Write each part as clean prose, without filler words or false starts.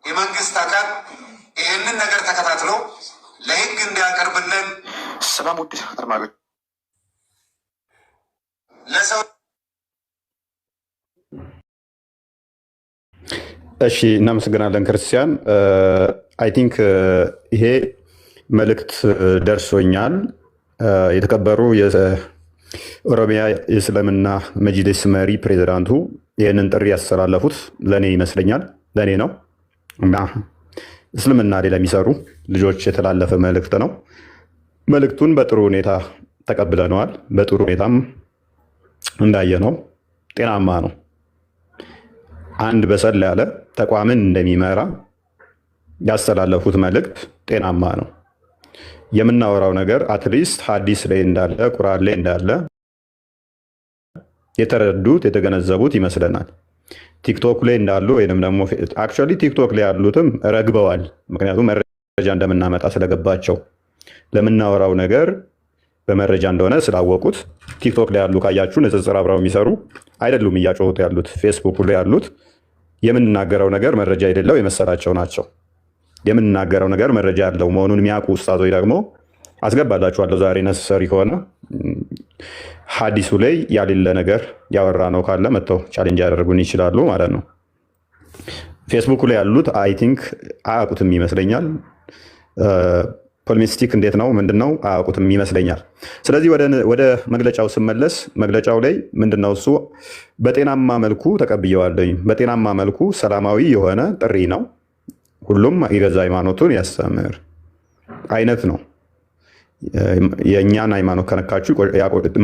የመንግስት አካል ይህንን ነገር ተከታትሎ ለህግ እንዲያቀርብልን። ሰላም ውድ አድማጮች፣ ለሰው እሺ፣ እናመሰግናለን ክርስቲያን። አይ ቲንክ ይሄ መልእክት ደርሶኛል። የተከበሩ የኦሮሚያ የእስልምና መጅሊስ መሪ ፕሬዚዳንቱ ይህንን ጥሪ ያስተላለፉት ለእኔ ይመስለኛል፣ ለእኔ ነው እና እስልምና ላይ ለሚሰሩ ልጆች የተላለፈ መልእክት ነው። መልእክቱን በጥሩ ሁኔታ ተቀብለነዋል። በጥሩ ሁኔታም እንዳየነው ጤናማ ነው። አንድ በሰል ያለ ተቋምን እንደሚመራ ያስተላለፉት መልእክት ጤናማ ነው። የምናወራው ነገር አትሊስት ሐዲስ ላይ እንዳለ ቁርአን ላይ እንዳለ የተረዱት የተገነዘቡት ይመስለናል። ቲክቶክ ላይ እንዳሉ ወይም ደግሞ አክቹዋሊ ቲክቶክ ላይ ያሉትም ረግበዋል። ምክንያቱም መረጃ እንደምናመጣ ስለገባቸው ለምናወራው ነገር በመረጃ እንደሆነ ስላወቁት ቲክቶክ ላይ ያሉ ካያችሁ ንጽጽር አብረው የሚሰሩ አይደሉም እያጮሁት ያሉት። ፌስቡክ ላይ ያሉት የምንናገረው ነገር መረጃ የሌለው የመሰላቸው ናቸው። የምንናገረው ነገር መረጃ ያለው መሆኑን የሚያውቁ ኡስታዞች ደግሞ አስገባላችኋለሁ። ዛሬ ነሰሰሪ ከሆነ ሐዲሱ ላይ ያሌለ ነገር ያወራ ነው ካለ መጥተው ቻሌንጅ ያደርጉን ይችላሉ ማለት ነው። ፌስቡክ ላይ ያሉት አይ ቲንክ አያውቁትም ይመስለኛል። ፖለሚስቲክ እንዴት ነው ምንድነው አያውቁትም ይመስለኛል። ስለዚህ ወደ መግለጫው ስመለስ መግለጫው ላይ ምንድነው እሱ በጤናማ መልኩ ተቀብየዋለኝ። በጤናማ መልኩ ሰላማዊ የሆነ ጥሪ ነው። ሁሉም የገዛ ሃይማኖቱን ያስተምር አይነት ነው። የእኛን ሃይማኖት ከነካችሁ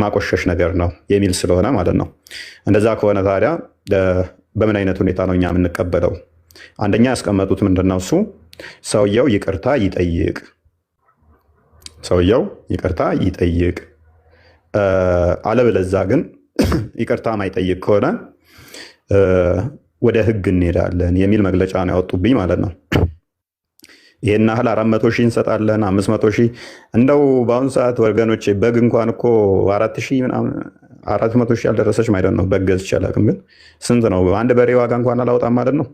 ማቆሸሽ ነገር ነው የሚል ስለሆነ ማለት ነው። እንደዛ ከሆነ ታዲያ በምን አይነት ሁኔታ ነው እኛ የምንቀበለው? አንደኛ ያስቀመጡት ምንድነው እሱ ሰውየው ይቅርታ ይጠይቅ፣ ሰውየው ይቅርታ ይጠይቅ። አለበለዛ ግን ይቅርታ ማይጠይቅ ከሆነ ወደ ህግ እንሄዳለን የሚል መግለጫ ነው ያወጡብኝ ማለት ነው። ይሄን ያህል 400 ሺህ እንሰጣለን 500 ሺህ እንደው በአሁኑ ሰዓት ወገኖች በግ እንኳን እኮ 400 ሺህ ያልደረሰች ማለት ነው። በግ ገዝቼ አላውቅም፣ ግን ስንት ነው አንድ በሬ ዋጋ እንኳን አላወጣም ማለት ነው።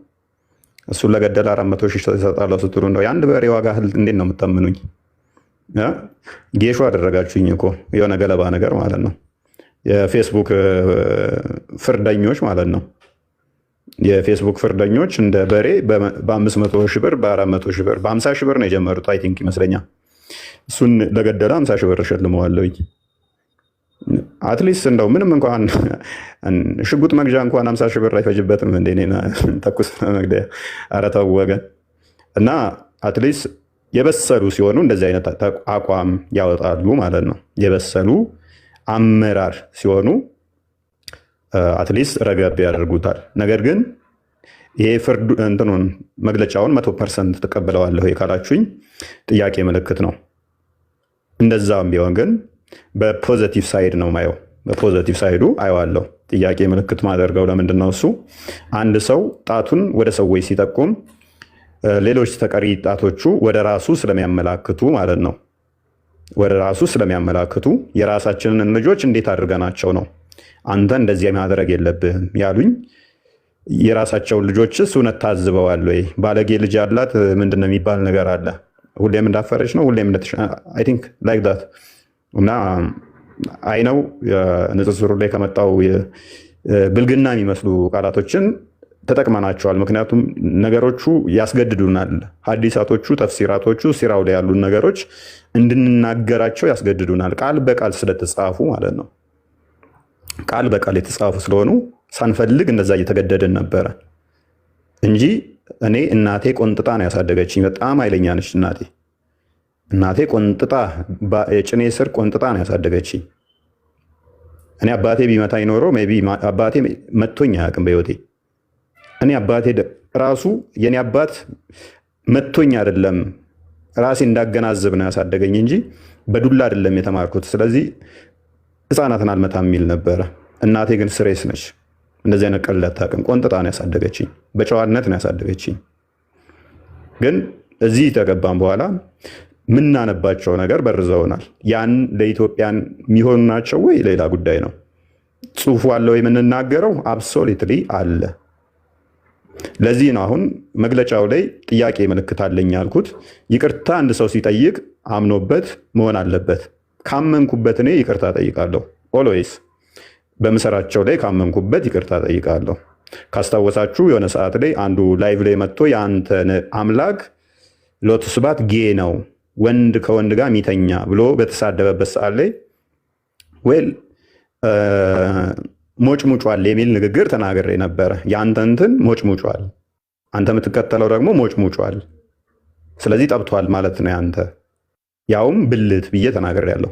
እሱን ለገደል 400 ሺህ እሰጣለሁ ስትሉ እንደው የአንድ በሬ ዋጋ እንዴት ነው የምታምኑኝ? ጌሾ አደረጋችሁኝ እኮ የሆነ ገለባ ነገር ማለት ነው። የፌስቡክ ፍርደኞች ማለት ነው። የፌስቡክ ፍርደኞች እንደ በሬ በ500 ሺህ ብር በ400 ሺህ ብር በ50 ሺህ ብር ነው የጀመሩት። አይ ቲንክ ይመስለኛል እሱን ለገደለ 50 ሺህ ብር እሸልመዋለሁኝ። አትሊስት እንደው ምንም እንኳን ሽጉጥ መግዣ እንኳን 50 ሺህ ብር አይፈጅበትም እንደ ተኩስ መግደያ። ኧረ ተው ወገን። እና አትሊስት የበሰሉ ሲሆኑ እንደዚህ አይነት አቋም ያወጣሉ ማለት ነው። የበሰሉ አመራር ሲሆኑ አትሊስት ረገብ ያደርጉታል። ነገር ግን ይሄ ፍርዱ እንትኑን መግለጫውን 100% ተቀብለዋለሁ ካላችሁኝ ጥያቄ ምልክት ነው። እንደዛም ቢሆን ግን በፖዚቲቭ ሳይድ ነው ማየው። በፖዚቲቭ ሳይዱ አየዋለሁ። ጥያቄ ምልክት ማደርገው ለምንድን ነው እሱ አንድ ሰው ጣቱን ወደ ሰዎች ሲጠቁም ሌሎች ተቀሪ ጣቶቹ ወደ ራሱ ስለሚያመላክቱ ማለት ነው። ወደ ራሱ ስለሚያመላክቱ የራሳችንን ልጆች እንዴት አድርገናቸው ነው አንተ እንደዚህ ማድረግ የለብህም ያሉኝ? የራሳቸውን ልጆችስ እውነት ታዝበዋል ወይ? ባለጌ ልጅ ያላት ምንድነው የሚባል ነገር አለ። ሁሌም እንዳፈረች ነው፣ ሁሌም አይ ቲንክ ላይክ ዳት። እና አይነው ንጽጽሩ ላይ ከመጣው ብልግና የሚመስሉ ቃላቶችን ተጠቅመናቸዋል። ምክንያቱም ነገሮቹ ያስገድዱናል። ሐዲሳቶቹ ተፍሲራቶቹ ሲራው ላይ ያሉን ነገሮች እንድንናገራቸው ያስገድዱናል። ቃል በቃል ስለተጻፉ ማለት ነው። ቃል በቃል የተጻፉ ስለሆኑ ሳንፈልግ እንደዛ እየተገደድን ነበረ እንጂ እኔ እናቴ ቆንጥጣ ነው ያሳደገችኝ። በጣም ኃይለኛ ነች እናቴ። እናቴ ቆንጥጣ የጭኔ ስር ቆንጥጣ ነው ያሳደገችኝ። እኔ አባቴ ቢመታኝ ኖሮ ሜይ ቢ አባቴ መቶኝ አያውቅም በህይወቴ። እኔ አባቴ ራሱ የኔ አባት መቶኝ አይደለም ራሴ እንዳገናዘብ ነው ያሳደገኝ እንጂ በዱላ አይደለም የተማርኩት። ስለዚህ ህፃናትን አልመታም የሚል ነበረ። እናቴ ግን ስሬስ ነች። እንደዚህ አይነት ቀልድ አታውቅም። ቆንጥጣ ነው ያሳደገችኝ። በጨዋነት ነው ያሳደገችኝ። ግን እዚህ ተገባን በኋላ ምናነባቸው ነገር በርዘውናል። ያን ለኢትዮጵያን የሚሆኑ ናቸው ወይ ሌላ ጉዳይ ነው። ጽሁፉ አለ ወይ የምንናገረው? አብሶሉትሊ አለ። ለዚህ ነው አሁን መግለጫው ላይ ጥያቄ ምልክት አለኝ ያልኩት። ይቅርታ አንድ ሰው ሲጠይቅ አምኖበት መሆን አለበት። ካመንኩበት እኔ ይቅርታ ጠይቃለሁ። ኦልዌይስ በምሰራቸው ላይ ካመንኩበት ይቅርታ ጠይቃለሁ። ካስታወሳችሁ የሆነ ሰዓት ላይ አንዱ ላይቭ ላይ መጥቶ የአንተ አምላክ ሎቱ ስብሐት ጌ ነው ወንድ ከወንድ ጋር ሚተኛ ብሎ በተሳደበበት ሰዓት ላይ ዌል ሞጭሙጯል የሚል ንግግር ተናግሬ ነበረ። የአንተ እንትን ሞጭሙጯል፣ አንተ የምትከተለው ደግሞ ሞጭሙጯል፣ ስለዚህ ጠብቷል ማለት ነው ያንተ፣ ያውም ብልት ብዬ ተናግሬያለሁ።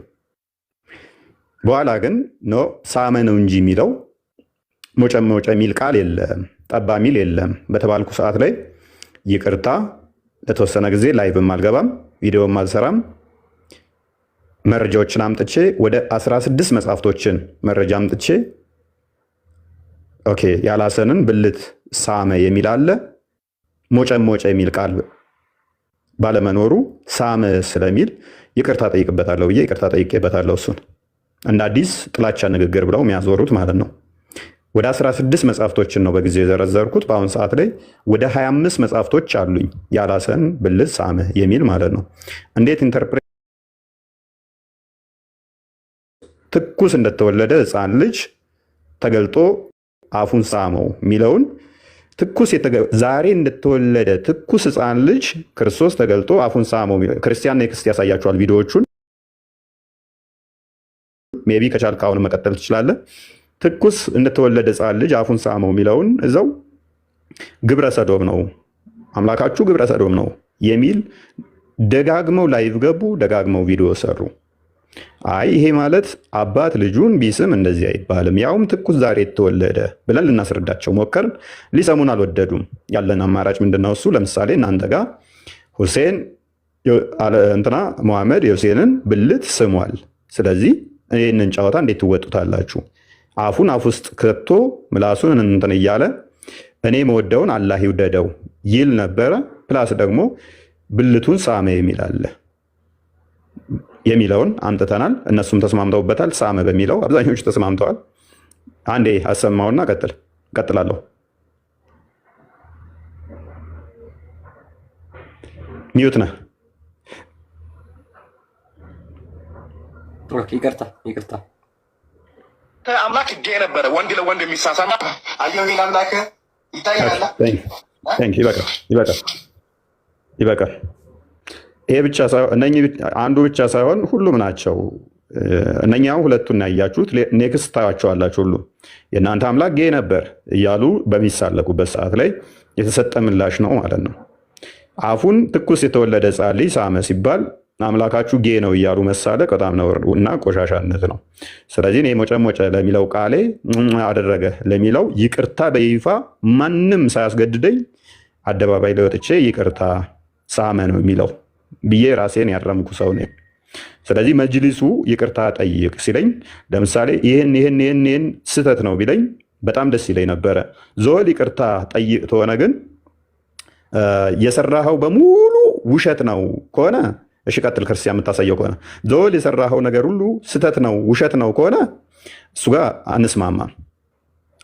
በኋላ ግን ኖ ሳመ ነው እንጂ የሚለው ሞጨ የሚል ቃል የለም፣ ጠባ የሚል የለም በተባልኩ ሰዓት ላይ ይቅርታ ለተወሰነ ጊዜ ላይቭም አልገባም፣ ቪዲዮም አልሰራም። መረጃዎችን አምጥቼ ወደ 16 መጽሐፍቶችን መረጃ አምጥቼ ኦኬ ያላሰንን ብልት ሳመ የሚል አለ፣ ሞጨ የሚል ቃል ባለመኖሩ ሳመ ስለሚል ይቅርታ ጠይቅበታለሁ ብዬ ይቅርታ ጠይቄበታለሁ። እሱን እንደ አዲስ ጥላቻ ንግግር ብለው የሚያዞሩት ማለት ነው። ወደ 16 መጽሐፍቶችን ነው በጊዜ የዘረዘርኩት። በአሁን ሰዓት ላይ ወደ 25 መጽሐፍቶች አሉኝ ያላሰን ብልት ሳመ የሚል ማለት ነው። እንዴት ኢንተርፕሬት ትኩስ እንደተወለደ ሕፃን ልጅ ተገልጦ አፉን ሳመው የሚለውን ዛሬ እንደተወለደ ትኩስ ሕፃን ልጅ ክርስቶስ ተገልጦ አፉን ሳመው። ክርስቲያን ኔክስት ያሳያቸዋል ቪዲዮዎቹን። ሜቢ ከቻልክ አሁን መቀጠል ትችላለህ። ትኩስ እንደተወለደ ሕፃን ልጅ አፉን ሳመው የሚለውን እዛው ግብረ ሰዶም ነው አምላካችሁ ግብረ ሰዶም ነው የሚል ደጋግመው ላይቭ ገቡ፣ ደጋግመው ቪዲዮ ሰሩ። አይ ይሄ ማለት አባት ልጁን ቢስም እንደዚህ አይባልም፣ ያውም ትኩስ ዛሬ የተወለደ ብለን ልናስረዳቸው ሞከርን። ሊሰሙን አልወደዱም። ያለን አማራጭ ምንድነው? እሱ ለምሳሌ እናንተ ጋር ሁሴን እንትና መሐመድ የሁሴንን ብልት ስሟል። ስለዚህ ይህንን ጨዋታ እንዴት ትወጡታላችሁ? አፉን አፍ ውስጥ ከቶ ምላሱን እንትን እያለ እኔ መወደውን አላህ ይውደደው ይል ነበረ። ፕላስ ደግሞ ብልቱን ሳመ የሚል አለ የሚለውን አምጥተናል። እነሱም ተስማምተውበታል። ሳመ በሚለው አብዛኞቹ ተስማምተዋል። አንዴ አሰማውና ቀጥላለሁ። ሚዩት ነህ። ይቅርታ አምላክ ጌ ነበረ፣ ወንድ ለወንድ የሚሳሳም አየሁ ይል አምላክ ይታያል። ይበቃል። ይሄ ብቻ ሳይሆን እነኚህ አንዱ ብቻ ሳይሆን ሁሉም ናቸው። እነኛው ሁለቱን ያያችሁት ኔክስት ታያቸዋላችሁ። ሁሉ የእናንተ አምላክ ጌ ነበር እያሉ በሚሳለቁበት ሰዓት ላይ የተሰጠ ምላሽ ነው ማለት ነው። አፉን ትኩስ የተወለደ ሕፃን ልጅ ሳመ ሲባል አምላካችሁ ጌ ነው እያሉ መሳለቅ በጣም ነውር እና ቆሻሻነት ነው። ስለዚህ እኔ ሞጨ ለሚለው ቃሌ አደረገ ለሚለው ይቅርታ በይፋ ማንም ሳያስገድደኝ አደባባይ ላይ ወጥቼ ይቅርታ ሳመ ነው የሚለው ብዬ ራሴን ያረምኩ ሰው ነኝ። ስለዚህ መጅሊሱ ይቅርታ ጠይቅ ሲለኝ ለምሳሌ ይህን ስህተት ነው ቢለኝ በጣም ደስ ይለኝ ነበረ። ዞል ይቅርታ ጠይቅ ተሆነ ግን የሰራኸው በሙሉ ውሸት ነው ከሆነ እሺ ቀጥል። ክርስቲያን የምታሳየው ከሆነ ዞል የሰራኸው ነገር ሁሉ ስህተት ነው ውሸት ነው ከሆነ እሱ ጋር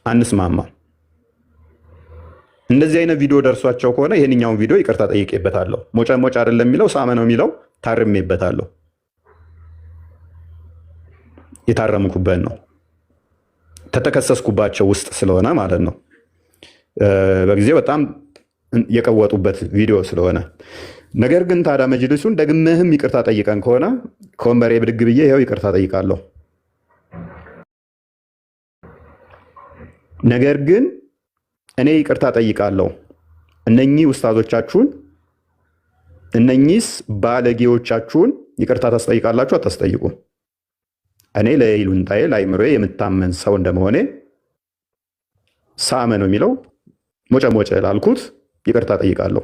አንስማማ። እንደዚህ አይነት ቪዲዮ ደርሷቸው ከሆነ ይህንኛውን ቪዲዮ ይቅርታ ጠይቄበታለሁ። ሞጨ አይደለም የሚለው ሳመ ነው የሚለው ታርሜበታለሁ። የታረምኩበት ነው ተተከሰስኩባቸው ውስጥ ስለሆነ ማለት ነው። በጊዜው በጣም የቀወጡበት ቪዲዮ ስለሆነ። ነገር ግን ታዲያ መጅልሱን ደግመህም ይቅርታ ጠይቀን ከሆነ ከወንበሬ ብድግ ብዬ ይኸው ይቅርታ ጠይቃለሁ። ነገር ግን እኔ ይቅርታ ጠይቃለሁ። እነኚህ ውስታዞቻችሁን እነኚህስ ባለጌዎቻችሁን ይቅርታ ታስጠይቃላችሁ አታስጠይቁም? እኔ ለይሉንታዬ ለአይምሮዬ የምታመን ሰው እንደመሆኔ ሳመ ነው የሚለው ሞጨ ላልኩት ይቅርታ ጠይቃለሁ።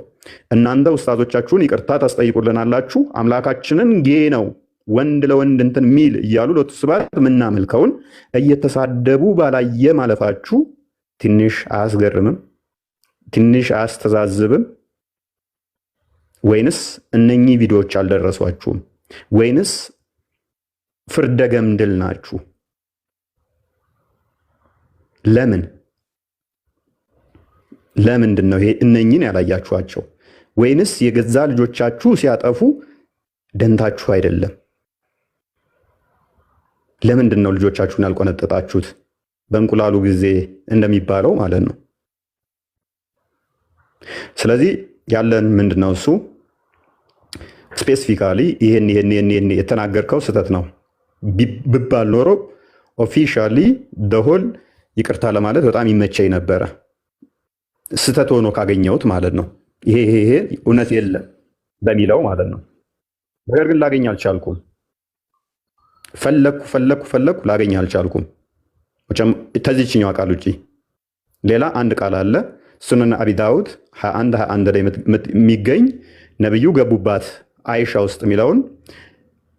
እናንተ ውስታዞቻችሁን ይቅርታ ታስጠይቁልናላችሁ። አምላካችንን ጌ ነው ወንድ ለወንድ እንትን ሚል እያሉ ሎቱ ስብሐት የምናመልከውን እየተሳደቡ ባላየ ማለፋችሁ ትንሽ አያስገርምም? ትንሽ አያስተዛዝብም? ወይንስ እነኚህ ቪዲዮዎች አልደረሷችሁም? ወይንስ ፍርደ ገምድል ናችሁ? ለምን ለምንድን ነው ይሄ እነኝን ያላያችኋቸው? ወይንስ የገዛ ልጆቻችሁ ሲያጠፉ ደንታችሁ አይደለም? ለምንድን ነው ልጆቻችሁን ያልቆነጠጣችሁት? በእንቁላሉ ጊዜ እንደሚባለው ማለት ነው። ስለዚህ ያለን ምንድን ነው እሱ ስፔሲፊካሊ ይሄን የተናገርከው ስህተት ነው ብባል ኖሮ ኦፊሻሊ ደሆል ይቅርታ ለማለት በጣም ይመቸኝ ነበረ፣ ስህተት ሆኖ ካገኘሁት ማለት ነው። ይሄ እውነት የለም በሚለው ማለት ነው። ነገር ግን ላገኝ አልቻልኩም። ፈለኩ ላገኝ አልቻልኩም። ከዚህኛው ቃል ውጭ ሌላ አንድ ቃል አለ። ሱነን አቢ ዳውድ 21 ላይ የሚገኝ ነብዩ ገቡባት አይሻ ውስጥ የሚለውን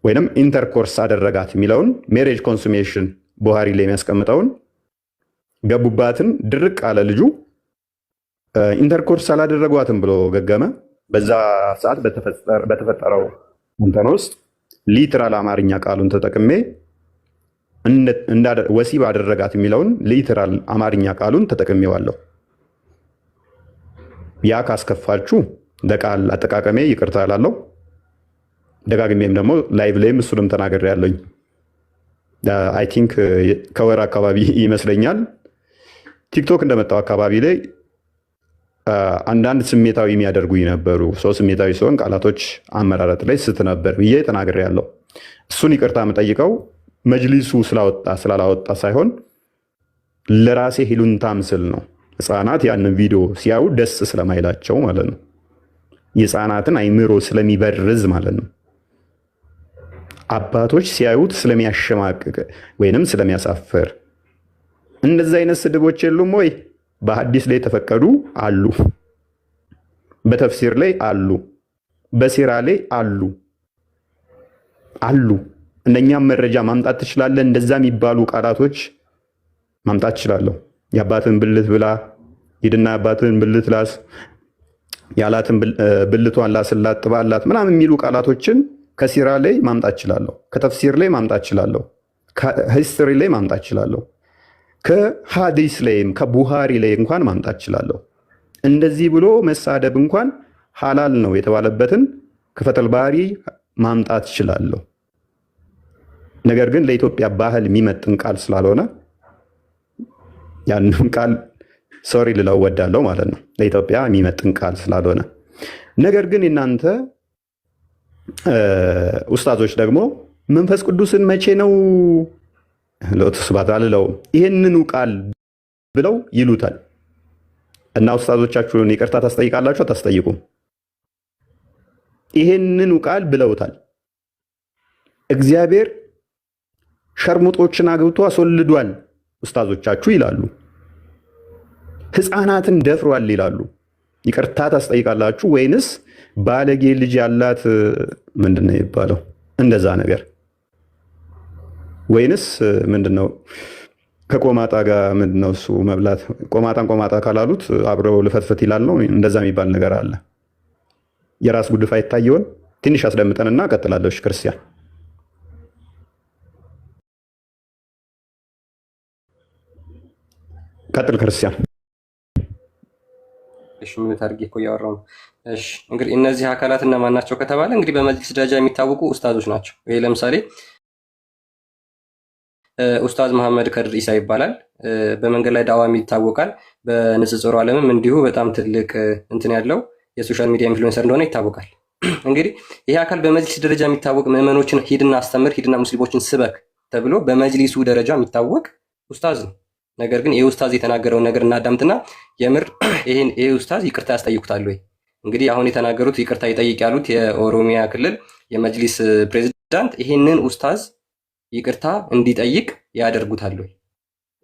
ወይንም ኢንተርኮርስ አደረጋት የሚለውን ሜሬጅ ኮንሱሜሽን ቡሃሪ ላይ የሚያስቀምጠውን ገቡባትን ድርቅ አለ ልጁ። ኢንተርኮርስ አላደረጓትም ብሎ ገገመ። በዛ ሰዓት በተፈጠረው እንትን ውስጥ ሊትራል አማርኛ ቃሉን ተጠቅሜ ወሲብ አደረጋት የሚለውን ሊትራል አማርኛ ቃሉን ተጠቅሜዋለሁ። ያ ካስከፋችሁ ለቃል አጠቃቀሜ ይቅርታ እላለሁ። ደጋግሜም ደግሞ ላይቭ ላይም እሱንም ተናግሬያለሁኝ። አይ ቲንክ ከወር አካባቢ ይመስለኛል ቲክቶክ እንደመጣው አካባቢ ላይ አንዳንድ ስሜታዊ የሚያደርጉኝ ነበሩ። ሰው ስሜታዊ ሲሆን ቃላቶች አመራረጥ ላይ ስት ነበር ብዬ ተናግሬያለሁ። እሱን ይቅርታ የምጠይቀው መጅሊሱ ስላላወጣ ሳይሆን ለራሴ ሂሉንታ ምስል ነው። ህፃናት ያንን ቪዲዮ ሲያዩ ደስ ስለማይላቸው ማለት ነው። የህፃናትን አይምሮ ስለሚበርዝ ማለት ነው። አባቶች ሲያዩት ስለሚያሸማቅቅ ወይንም ስለሚያሳፍር። እንደዚህ አይነት ስድቦች የሉም ወይ? በሐዲስ ላይ ተፈቀዱ አሉ፣ በተፍሲር ላይ አሉ፣ በሲራ ላይ አሉ። እነኛም መረጃ ማምጣት ትችላለህ። እንደዛ የሚባሉ ቃላቶች ማምጣት ትችላለህ። የአባትን ብልት ብላ ሂድና የአባትን ብልት ላስ፣ ያላትን ብልቷን ላስላት ጥባላት ምናምን የሚሉ ቃላቶችን ከሲራ ላይ ማምጣት እችላለሁ፣ ከተፍሲር ላይ ማምጣት እችላለሁ፣ ከሂስትሪ ላይ ማምጣት እችላለሁ፣ ከሐዲስ ላይም ከቡሃሪ ላይ እንኳን ማምጣት እችላለሁ። እንደዚህ ብሎ መሳደብ እንኳን ሐላል ነው የተባለበትን ከፈተል ባሪ ማምጣት እችላለሁ። ነገር ግን ለኢትዮጵያ ባህል የሚመጥን ቃል ስላልሆነ ያንን ቃል ሶሪ ልለው ወዳለው ማለት ነው። ለኢትዮጵያ የሚመጥን ቃል ስላልሆነ። ነገር ግን እናንተ ኡስታዞች ደግሞ መንፈስ ቅዱስን መቼ ነው ለተስባት አልለው ይሄንኑ ቃል ብለው ይሉታል። እና ኡስታዞቻችሁን ይቅርታ ታስጠይቃላችሁ አታስጠይቁም? ይሄንኑ ቃል ብለውታል። እግዚአብሔር ሸርሙጦችን አግብቶ አስወልዷል ኡስታዞቻችሁ ይላሉ። ህፃናትን ደፍሯል ይላሉ። ይቅርታ ታስጠይቃላችሁ ወይንስ ባለጌ ልጅ ያላት ምንድን ነው የሚባለው እንደዛ ነገር? ወይንስ ምንድነው ከቆማጣ ጋር ምንድነው እሱ መብላት? ቆማጣ ካላሉት አብረው ልፈትፈት ይላል ነው እንደዛ የሚባል ነገር አለ። የራስ ጉድፍ አይታየውን ትንሽ አስደምጠንና ቀጥላለሁ። ክርስቲያን ቀጥል። ክርስቲያን እሺ ምን ታርጌ እኮ ያወራው ነው። እሺ እንግዲህ እነዚህ አካላት እነማን ናቸው ከተባለ እንግዲህ በመጅሊስ ደረጃ የሚታወቁ ኡስታዞች ናቸው። ይሄ ለምሳሌ ኡስታዝ መሐመድ ከድር ኢሳ ይባላል። በመንገድ ላይ ዳዋ ይታወቃል። በንጽጽሩ ዓለምም እንዲሁ በጣም ትልቅ እንትን ያለው የሶሻል ሚዲያ ኢንፍሉዌንሰር እንደሆነ ይታወቃል። እንግዲህ ይሄ አካል በመጅሊስ ደረጃ የሚታወቅ ምዕመኖችን ሂድና አስተምር፣ ሂድና ሙስሊሞችን ስበክ ተብሎ በመጅሊሱ ደረጃ የሚታወቅ ኡስታዝ ነው። ነገር ግን ይህ ኡስታዝ የተናገረውን ነገር እናዳምጥና የምር ይሄ ኡስታዝ ይቅርታ ያስጠይቁታል ወይ? እንግዲህ አሁን የተናገሩት ይቅርታ ይጠይቅ ያሉት የኦሮሚያ ክልል የመጅሊስ ፕሬዝዳንት ይሄንን ኡስታዝ ይቅርታ እንዲጠይቅ ያደርጉታል ወይ?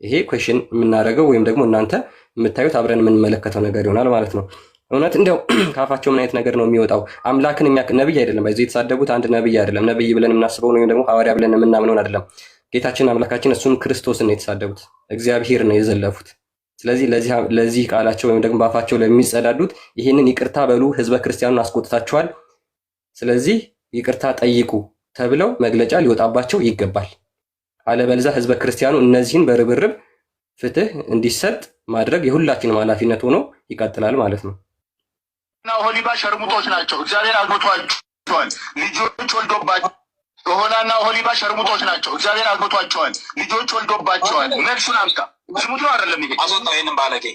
ይሄ ኩዌሽን የምናደርገው ወይም ደግሞ እናንተ የምታዩት አብረን የምንመለከተው ነገር ይሆናል ማለት ነው። እውነት እንዲያው ካፋቸው ምን አይነት ነገር ነው የሚወጣው? አምላክን የሚያክ ነብይ አይደለም። ባይዘው የተሳደቡት አንድ ነብይ አይደለም። ነብይ ብለን የምናስበው ወይም ደግሞ ሐዋርያ ብለን የምናምነውን አይደለም። ጌታችን አምላካችን እሱን ክርስቶስን ነው የተሳደቡት፣ እግዚአብሔር ነው የዘለፉት። ስለዚህ ለዚህ ቃላቸው ወይም ደግሞ በአፋቸው ለሚጸዳዱት ይህንን ይቅርታ በሉ፣ ህዝበ ክርስቲያኑን አስቆጥታችኋል፣ ስለዚህ ይቅርታ ጠይቁ ተብለው መግለጫ ሊወጣባቸው ይገባል። አለበለዚያ ህዝበ ክርስቲያኑ እነዚህን በርብርብ ፍትህ እንዲሰጥ ማድረግ የሁላችንም ኃላፊነት ሆኖ ይቀጥላል ማለት ነው። እና ኦሆሊባ ሸርሙጦች ናቸው። እግዚአብሔር አግብቷቸዋል፣ ልጆች ወልዶባቸዋል። ኦሆላና ኦሆሊባ ሸርሙጦች ናቸው። እግዚአብሔር አግብቷቸዋል፣ ልጆች ወልዶባቸዋል። መልሱን አምጣ። ስሙት ነው አይደለም? ይሄ አስወጣው። ይሄንን ባለጌ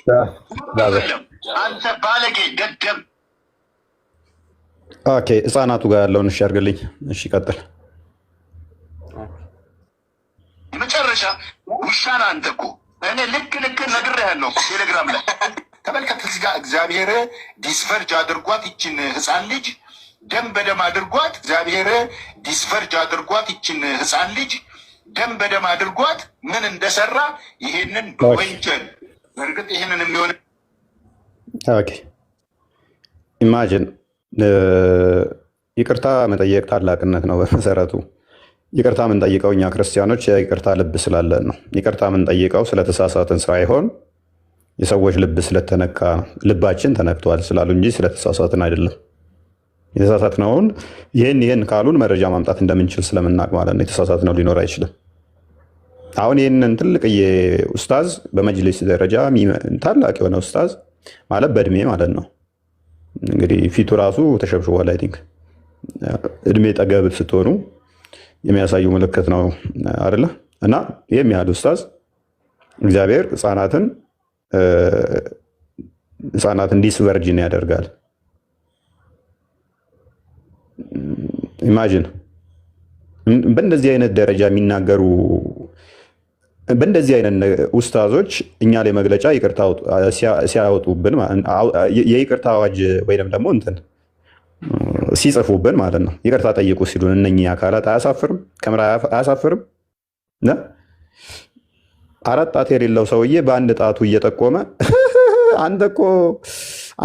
አንተ ባለጌ ደደብ። ኦኬ፣ ህፃናቱ ጋር ያለውን እሺ አድርግልኝ። እሺ ቀጥል። መጨረሻ ውሻና አንተ እኮ እኔ ልክ ነግሬሃለሁ። ቴሌግራም ላይ ተመልከት። እዚህ ጋር እግዚአብሔር ዲስፈርጅ አድርጓት ይችን ህፃን ልጅ ደም በደም አድርጓት። እግዚአብሔር ዲስፈርጅ አድርጓት ይችን ህፃን ልጅ ደም በደም አድርጓት ምን እንደሰራ ይሄንን ወንጀል በእርግጥ ይሄንን የሚሆን ኦኬ ኢማጂን ይቅርታ መጠየቅ ታላቅነት ነው። በመሰረቱ ይቅርታ የምንጠይቀው እኛ ክርስቲያኖች የይቅርታ ልብ ስላለን ነው። ይቅርታ የምንጠይቀው ስለተሳሳትን ሳይሆን የሰዎች ልብ ስለተነካ ልባችን ተነክቷል ስላሉ እንጂ ስለተሳሳትን አይደለም። የተሳሳትነውን ይህን ካሉን መረጃ ማምጣት እንደምንችል ስለምናቅ ማለት ነው። የተሳሳትነው ሊኖር አይችልም። አሁን ይህንን ትልቅዬ ኡስታዝ በመጅሊስ ደረጃ ታላቅ የሆነ ኡስታዝ ማለት በእድሜ ማለት ነው እንግዲህ ፊቱ ራሱ ተሸብሽቧል። አይ ቲንክ እድሜ ጠገብ ስትሆኑ የሚያሳዩ ምልክት ነው አይደለ? እና ይህም ያህል ኡስታዝ እግዚአብሔር ህፃናትን ዲስቨርጅን ያደርጋል። ኢማጂን በእንደዚህ አይነት ደረጃ የሚናገሩ በእንደዚህ አይነት ኡስታዞች እኛ ላይ መግለጫ ይቅርታ ሲያወጡብን የይቅርታ አዋጅ ወይም ደግሞ እንትን ሲጽፉብን ማለት ነው። ይቅርታ ጠይቁ ሲሉን እነኚህ አካላት አያሳፍርም? ከምር አያሳፍርም? አራት ጣት የሌለው ሰውዬ በአንድ ጣቱ እየጠቆመ አንተ እኮ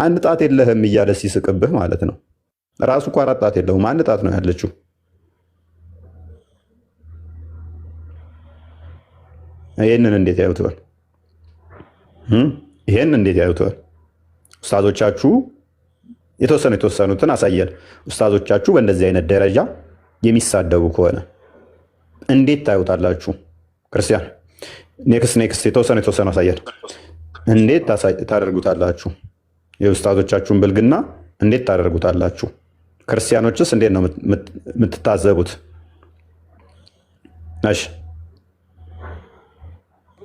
አንድ ጣት የለህም እያለ ሲስቅብህ ማለት ነው። ራሱ እኮ አራት ጣት የለውም፣ አንድ ጣት ነው ያለችው። ይህንን እንዴት ያዩትዋል? ይህን እንዴት ያዩትዋል? ኡስታዞቻችሁ የተወሰኑትን አሳየን። ኡስታዞቻችሁ በእንደዚህ አይነት ደረጃ የሚሳደቡ ከሆነ እንዴት ታዩታላችሁ? ክርስቲያን ኔክስት የተወሰኑ አሳየን። እንዴት ታደርጉታላችሁ? የኡስታዞቻችሁን ብልግና እንዴት ታደርጉታላችሁ? ክርስቲያኖችስ እንዴት ነው የምትታዘቡት? እሺ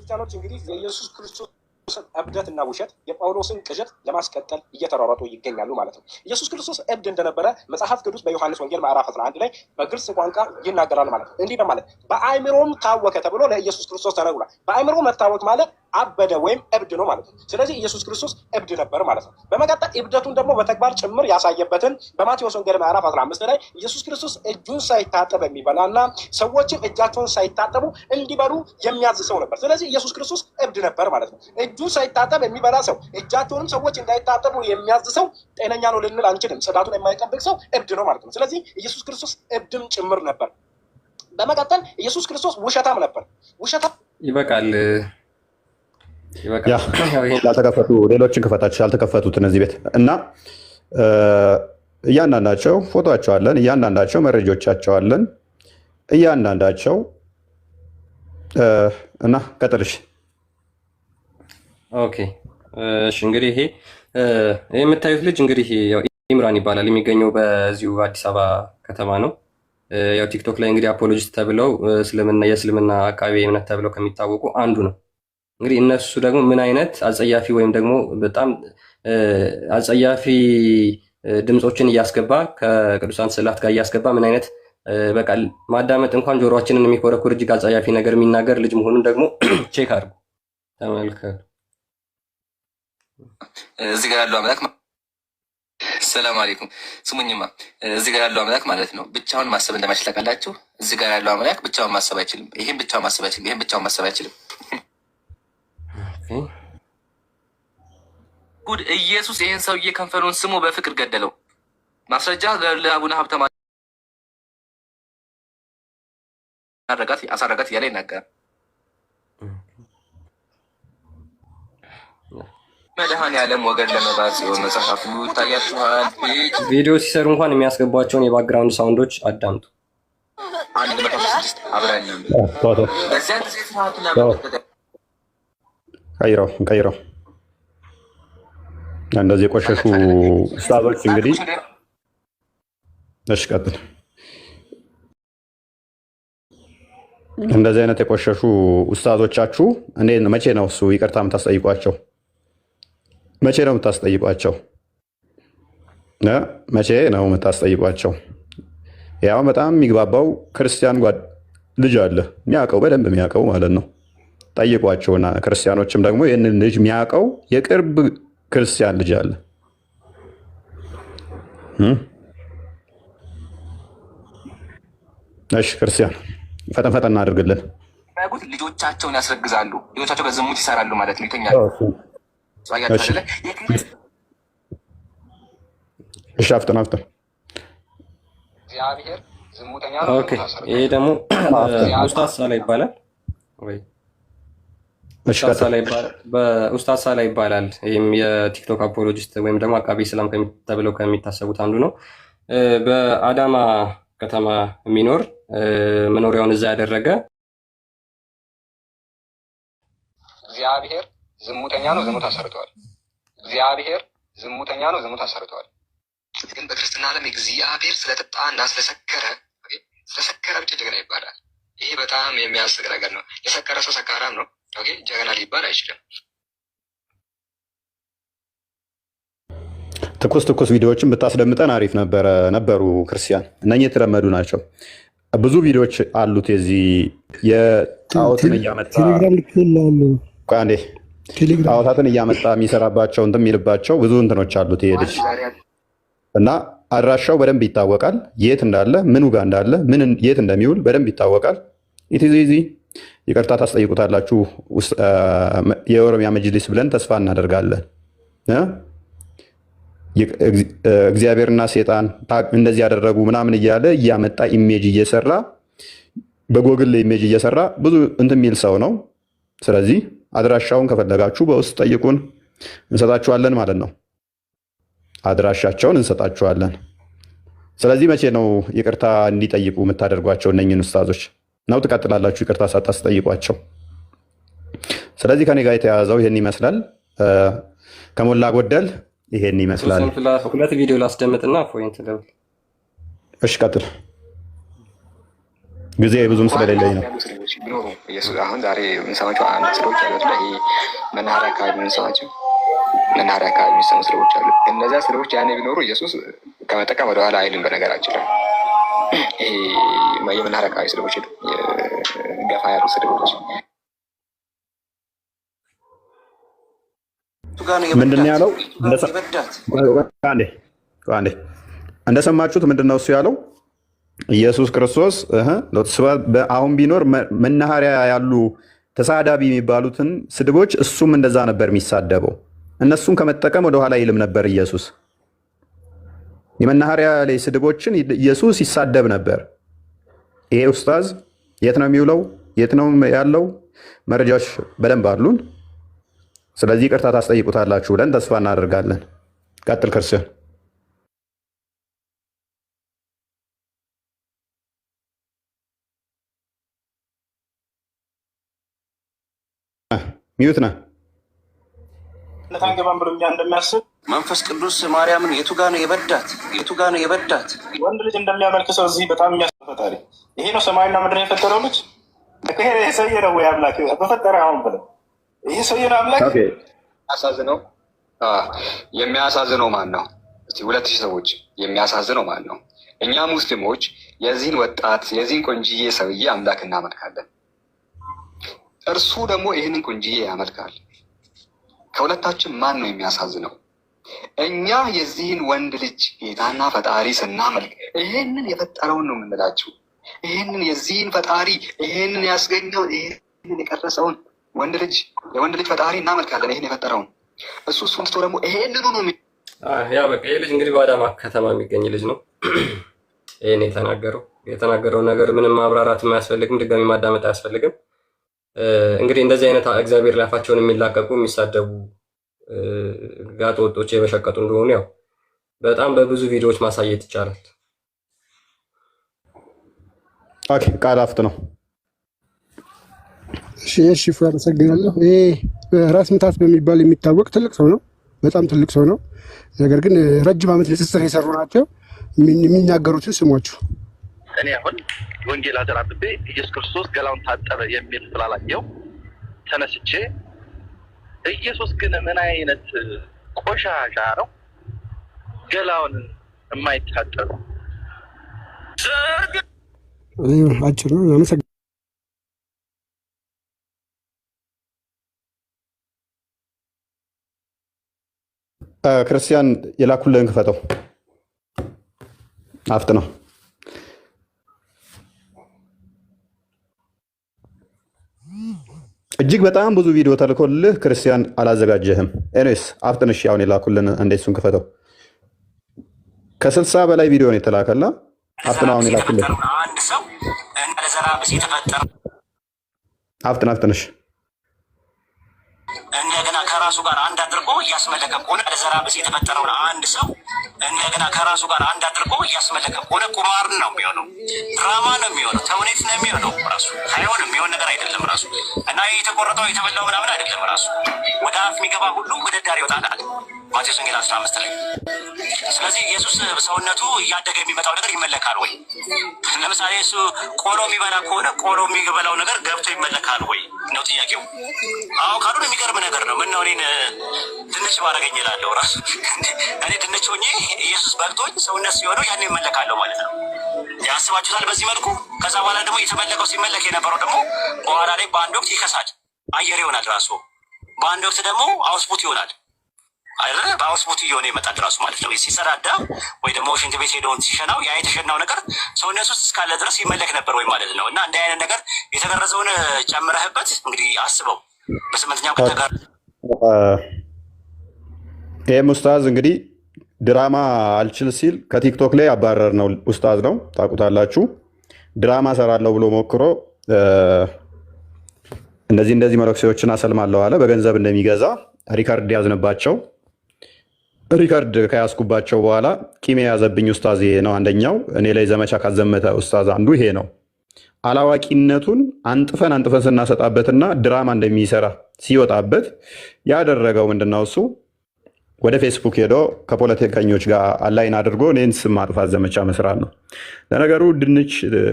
ክርስቲያኖች እንግዲህ የኢየሱስ ክርስቶስ እብደት እና ውሸት የጳውሎስን ቅዠት ለማስቀጠል እየተሯሯጡ ይገኛሉ ማለት ነው። ኢየሱስ ክርስቶስ እብድ እንደነበረ መጽሐፍ ቅዱስ በዮሐንስ ወንጌል ምዕራፍ 11 ላይ በግልጽ ቋንቋ ይናገራል ማለት ነው። እንዲህ በማለት በአእምሮም ታወከ ተብሎ ለኢየሱስ ክርስቶስ ተነግሯል። በአእምሮ መታወክ ማለት አበደ ወይም እብድ ነው ማለት ነው። ስለዚህ ኢየሱስ ክርስቶስ እብድ ነበር ማለት ነው። በመቀጠል እብደቱን ደግሞ በተግባር ጭምር ያሳየበትን በማቴዎስ ወንጌል ምዕራፍ 15 ላይ ኢየሱስ ክርስቶስ እጁን ሳይታጠብ የሚበላና ሰዎችም እጃቸውን ሳይታጠቡ እንዲበሉ የሚያዝ ሰው ነበር። ስለዚህ ኢየሱስ ክርስቶስ እብድ ነበር ማለት ነው። እጁን ሳይታጠብ የሚበላ ሰው፣ እጃቸውንም ሰዎች እንዳይታጠቡ የሚያዝ ሰው ጤነኛ ነው ልንል አንችልም። ጽዳቱን የማይጠብቅ ሰው እብድ ነው ማለት ነው። ስለዚህ ኢየሱስ ክርስቶስ እብድም ጭምር ነበር። በመቀጠል ኢየሱስ ክርስቶስ ውሸታም ነበር። ውሸታም ይበቃል። ያልተከፈቱ ሌሎችን ክፈታቸው፣ ያልተከፈቱት እነዚህ ቤት እና እያንዳንዳቸው ፎቶቸው አለን፣ እያንዳንዳቸው መረጃዎቻቸው አለን፣ እያንዳንዳቸው እና ቀጥልሽ። ኦኬ እሺ። እንግዲህ ይሄ የምታዩት ልጅ እንግዲህ ኢምራን ይባላል። የሚገኘው በዚሁ አዲስ አበባ ከተማ ነው። ያው ቲክቶክ ላይ እንግዲህ አፖሎጂስት ተብለው የእስልምና አቃቤ እምነት ተብለው ከሚታወቁ አንዱ ነው። እንግዲህ እነሱ ደግሞ ምን አይነት አጸያፊ ወይም ደግሞ በጣም አጸያፊ ድምፆችን እያስገባ ከቅዱሳን ስዕላት ጋር እያስገባ ምን አይነት በቃ ማዳመጥ እንኳን ጆሮአችንን የሚኮረኩር እጅግ አጸያፊ ነገር የሚናገር ልጅ መሆኑን ደግሞ ቼክ አድርጉ፣ ተመልከቱ። እዚህ ጋር ያለው አምላክ ሰላም አለይኩም። ስሙኝማ እዚህ ጋር ያለው አምላክ ማለት ነው ብቻውን ማሰብ እንደማይችል ታውቃላችሁ። እዚህ ጋር ያለው አምላክ ብቻውን ማሰብ አይችልም። ይሄን ብቻውን ማሰብ አይችልም። ይሄን ብቻውን ማሰብ አይችልም። ጉድ! ኢየሱስ ይሄን ሰውዬ ከንፈሩን ስሞ በፍቅር ገደለው። ማስረጃ ለአቡነ ሀብተ አሳረጋት እያለ ይናገራል። መድኃኔዓለም ወገን ለመባል ሲሆን መጽሐፉ ይታያችኋል። ቪዲዮ ሲሰሩ እንኳን የሚያስገቧቸውን የባክግራውንድ ሳውንዶች አዳምጡ። 106 አብረን በዚያን ጊዜ ፍርሃትና ቀይረው እንደዚህ የቆሸሹ ኡስታዞች እንግዲህ እሺ፣ ቀጥል። እንደዚህ አይነት የቆሸሹ ኡስታዞቻችሁ መቼ ነው እሱ ይቅርታ የምታስጠይቋቸው? መቼ ነው የምታስጠይቋቸው? መቼ ነው የምታስጠይቋቸው? ያው በጣም የሚግባባው ክርስቲያን ልጅ አለ የሚያውቀው በደንብ የሚያውቀው ማለት ነው። ጠይቋቸውና ክርስቲያኖችም ደግሞ ይህንን ልጅ የሚያውቀው የቅርብ ክርስቲያን ልጅ አለ። እሺ ክርስቲያን ፈጠን ፈጠን እናድርግልን። ልጆቻቸውን ያስረግዛሉ። ልጆቻቸው በዝሙት ይሰራሉ ማለት ነው። ይተኛሉ። እሺ አፍጥን አፍጥን። ይሄ ደግሞ ኡስታዝ ሳላ ይባላል ወይ? ኡስታዝ ሳላ ይባላል። ይህም የቲክቶክ አፖሎጂስት ወይም ደግሞ አቃቤ ሰላም ተብለው ከሚታሰቡት አንዱ ነው። በአዳማ ከተማ የሚኖር መኖሪያውን እዛ ያደረገ እግዚአብሔር ዝሙተኛ ነው፣ ዝሙት አሰርተዋል። እግዚአብሔር ዝሙተኛ ነው፣ ዝሙት አሰርተዋል። ግን በክርስትና ዓለም እግዚአብሔር ስለጠጣ እና ስለሰከረ ብቻ ጀግና ይባላል። ይሄ በጣም የሚያስቅ ነገር ነው። የሰከረ ሰው ሰካራም ነው፣ ጀግና ሊባል አይችልም። ትኩስ ቪዲዮዎችን ብታስደምጠን አሪፍ ነበሩ። ክርስቲያን እነኚህ የተለመዱ ናቸው። ብዙ ቪዲዮዎች አሉት። የዚህ የጣዖትን እያመጣ ጣዖታትን እያመጣ የሚሰራባቸው እንትን የሚልባቸው ብዙ እንትኖች አሉት ይሄ ልጅ እና አድራሻው በደንብ ይታወቃል። የት እንዳለ ምኑ ጋር እንዳለ የት እንደሚውል በደንብ ይታወቃል። ኢቲዚ ይቅርታ ታስጠይቁታላችሁ የኦሮሚያ መጅሊስ ብለን ተስፋ እናደርጋለን። እግዚአብሔርና ሴጣን እንደዚህ ያደረጉ ምናምን እያለ እያመጣ ኢሜጅ እየሰራ በጎግል ላይ ኢሜጅ እየሰራ ብዙ እንትን የሚል ሰው ነው። ስለዚህ አድራሻውን ከፈለጋችሁ በውስጥ ጠይቁን፣ እንሰጣችኋለን ማለት ነው። አድራሻቸውን እንሰጣችኋለን። ስለዚህ መቼ ነው ይቅርታ እንዲጠይቁ የምታደርጓቸው እነኝን ኡስታዞች ነው? ትቀጥላላችሁ ይቅርታ ሳታስጠይቋቸው? ስለዚህ ከኔ ጋር የተያያዘው ይሄን ይመስላል። ከሞላ ጎደል ይሄን ይመስላል። ሁለት ቪዲዮ ላስደምጥና ፖይንት ደብል። እሺ ቀጥል። ጊዜ ብዙም ስለሌለኝ ነው። አሁን ዛሬ የምንሰማቸው አንድ ስራዎች አሉ። መናኸሪያ አካባቢ የምንሰማቸው መናኸሪያ አካባቢ የሚሰሙ ስራዎች አሉ። እነዚያ ስራዎች ያኔ ቢኖሩ ኢየሱስ ከመጠቀም ወደኋላ አይልም። በነገራችን ላይ የመናኸሪያ አካባቢ ስድቦች ገፋ ያሉ ስድቦች ምንድን ነው ያለው? እንደሰማችሁት ምንድን ነው እሱ ያለው? ኢየሱስ ክርስቶስ አሁን ቢኖር መናኸሪያ ያሉ ተሳዳቢ የሚባሉትን ስድቦች እሱም እንደዛ ነበር የሚሳደበው። እነሱን ከመጠቀም ወደኋላ አይልም ነበር ኢየሱስ። የመናኸሪያ ላይ ስድቦችን ኢየሱስ ይሳደብ ነበር። ይሄ ኡስታዝ የት ነው የሚውለው? የት ነው ያለው? መረጃዎች በደንብ አሉን። ስለዚህ ይቅርታ ታስጠይቁታላችሁ ብለን ተስፋ እናደርጋለን። ቀጥል ክርስቲያን። ሚዩት ነህ። ለታንገባን ብሎ እንደሚያስብ መንፈስ ቅዱስ ማርያምን የቱ ጋ ነው የበዳት? የቱ ጋ ነው የበዳት? ወንድ ልጅ እንደሚያመልክ ሰው እዚህ በጣም የሚያስፈጣሪ ይሄ ነው። ሰማይና ምድር የፈጠረው ልጅ ይሄ ሰውዬ ነው ወይ አምላክ በፈጠረ አሁን ብለው ይሄ ሰውዬ ነው አምላክ። ያሳዝነው የሚያሳዝነው ማን ነው? እስቲ 2000 ሰዎች የሚያሳዝነው ማን ነው? እኛ ሙስሊሞች የዚህን ወጣት የዚህን ቆንጅዬ ሰውዬ አምላክ እናመልካለን። እርሱ ደግሞ ይህንን ቆንጅዬ ያመልካል። ከሁለታችን ማን ነው የሚያሳዝነው? እኛ የዚህን ወንድ ልጅ ጌታና ፈጣሪ ስናመልክ ይህንን የፈጠረውን ነው የምንላችሁ። ይህንን የዚህን ፈጣሪ ይህንን ያስገኘውን ይህንን የቀረጸውን የወንድ ልጅ ፈጣሪ እናመልካለን። ይህን የፈጠረውን እሱን ትቶ ደግሞ ይህንኑ ነው። ያው በቃ ይህ ልጅ እንግዲህ በአዳማ ከተማ የሚገኝ ልጅ ነው። ይህን የተናገረው ነገር ምንም ማብራራት አያስፈልግም፣ ድጋሚ ማዳመጥ አያስፈልግም። እንግዲህ እንደዚህ አይነት እግዚአብሔር ላፋቸውን የሚላቀቁ የሚሳደቡ ጋጥ ወጦች የበሸቀጡ እንደሆኑ ያው በጣም በብዙ ቪዲዮዎች ማሳየት ይቻላል። ኦኬ ቃል አፍት ነው። እሺ አመሰግናለሁ። ይሄ ራስ ምታት በሚባል የሚታወቅ ትልቅ ሰው ነው። በጣም ትልቅ ሰው ነው። ነገር ግን ረጅም ዓመት ንጽጽር የሰሩ ናቸው። የሚናገሩትን ስሟቸው። እኔ አሁን ወንጌል አደራብቤ ኢየሱስ ክርስቶስ ገላውን ታጠበ የሚል ስላላየው ተነስቼ ኢየሱስ ግን ምን አይነት ቆሻሻ ነው ገላውን የማይታጠብ? አጭር ነው። አመሰግናለሁ። ክርስቲያን የላኩልህን ክፈተው። አፍጥ ነው። እጅግ በጣም ብዙ ቪዲዮ ተልኮልህ ክርስቲያን አላዘጋጀህም። ኤኒዌይስ አፍጥንሽ። አሁን የላኩልን እንዴት እሱን ክፈተው። ከ60 በላይ ቪዲዮ ነው የተላከላ። አፍጥን። አሁን የላኩልህ አንድ ሰው እንደ ዘራ ብስ የተፈጠረ አፍጥንሽ። እንደገና ከራሱ ጋር አንድ አድርጎ እያስመለከ ከሆነ ለዘራ ብስ የተፈጠረውን አንድ ሰው እንደገና ከራሱ ጋር አንድ አድርጎ እያስመለከ ከሆነ ቁማር ነው የሚሆነው፣ ድራማ ነው የሚሆነው፣ ተውኔት ነው የሚሆነው። ራሱ አይሆንም፣ የሚሆን ነገር አይደለም ራሱ እና የተቆረጠው የተበላው ምናምን አይደለም ራሱ። ወደ አፍ የሚገባ ሁሉ ወደ ዳር ይወጣል ማቴዎስ ወንጌል 15 ላይ። ስለዚህ ኢየሱስ ሰውነቱ እያደገ የሚመጣው ነገር ይመለካል ወይ? ለምሳሌ እሱ ቆሎ የሚበላ ከሆነ ቆሎ የሚበላው ነገር ገብቶ ይመለካል ወይ ነው ጥያቄው። አዎ ካሉ የሚገርም ነገር ነው። ምን ነው እኔን ድንች ባረገኝ እላለሁ ራሱ። እኔ ድንች ሆኜ ኢየሱስ በልቶኝ ሰውነት ሲሆነው ያን ይመለካለሁ ማለት ነው። ያስባችሁታል በዚህ መልኩ። ከዛ በኋላ ደግሞ የተመለከው ሲመለክ የነበረው ደግሞ በኋላ ላይ በአንድ ወቅት ይከሳል፣ አየር ይሆናል ራሱ። በአንድ ወቅት ደግሞ አውስፑት ይሆናል አይደለ? በአውስፑት እየሆነ ይመጣል ራሱ ማለት ነው። ሲሰራዳ ወይ ደግሞ ሽንት ቤት ሄደውን ሲሸናው ያ የተሸናው ነገር ሰውነት ውስጥ እስካለ ድረስ ይመለክ ነበር ወይ ማለት ነው። እና እንዲህ አይነት ነገር የተገረዘውን ጨምረህበት እንግዲህ አስበው በስምንተኛው ከተጋር ይህም ኡስታዝ እንግዲህ ድራማ አልችል ሲል ከቲክቶክ ላይ አባረር ነው። ኡስታዝ ነው ታውቁታላችሁ። ድራማ ሰራለሁ ብሎ ሞክሮ እንደዚህ መነኩሴዎችን አሰልማለሁ አለ። በገንዘብ እንደሚገዛ ሪካርድ ያዝንባቸው። ሪካርድ ከያዝኩባቸው በኋላ ቂም የያዘብኝ ኡስታዝ ይሄ ነው። አንደኛው እኔ ላይ ዘመቻ ካዘመተ ኡስታዝ አንዱ ይሄ ነው። አላዋቂነቱን አንጥፈን ስናሰጣበትና ድራማ እንደሚሰራ ሲወጣበት ያደረገው ምንድነው? እሱ ወደ ፌስቡክ ሄዶ ከፖለቲከኞች ጋር አላይን አድርጎ እኔን ስም ማጥፋት ዘመቻ መስራት ነው። ለነገሩ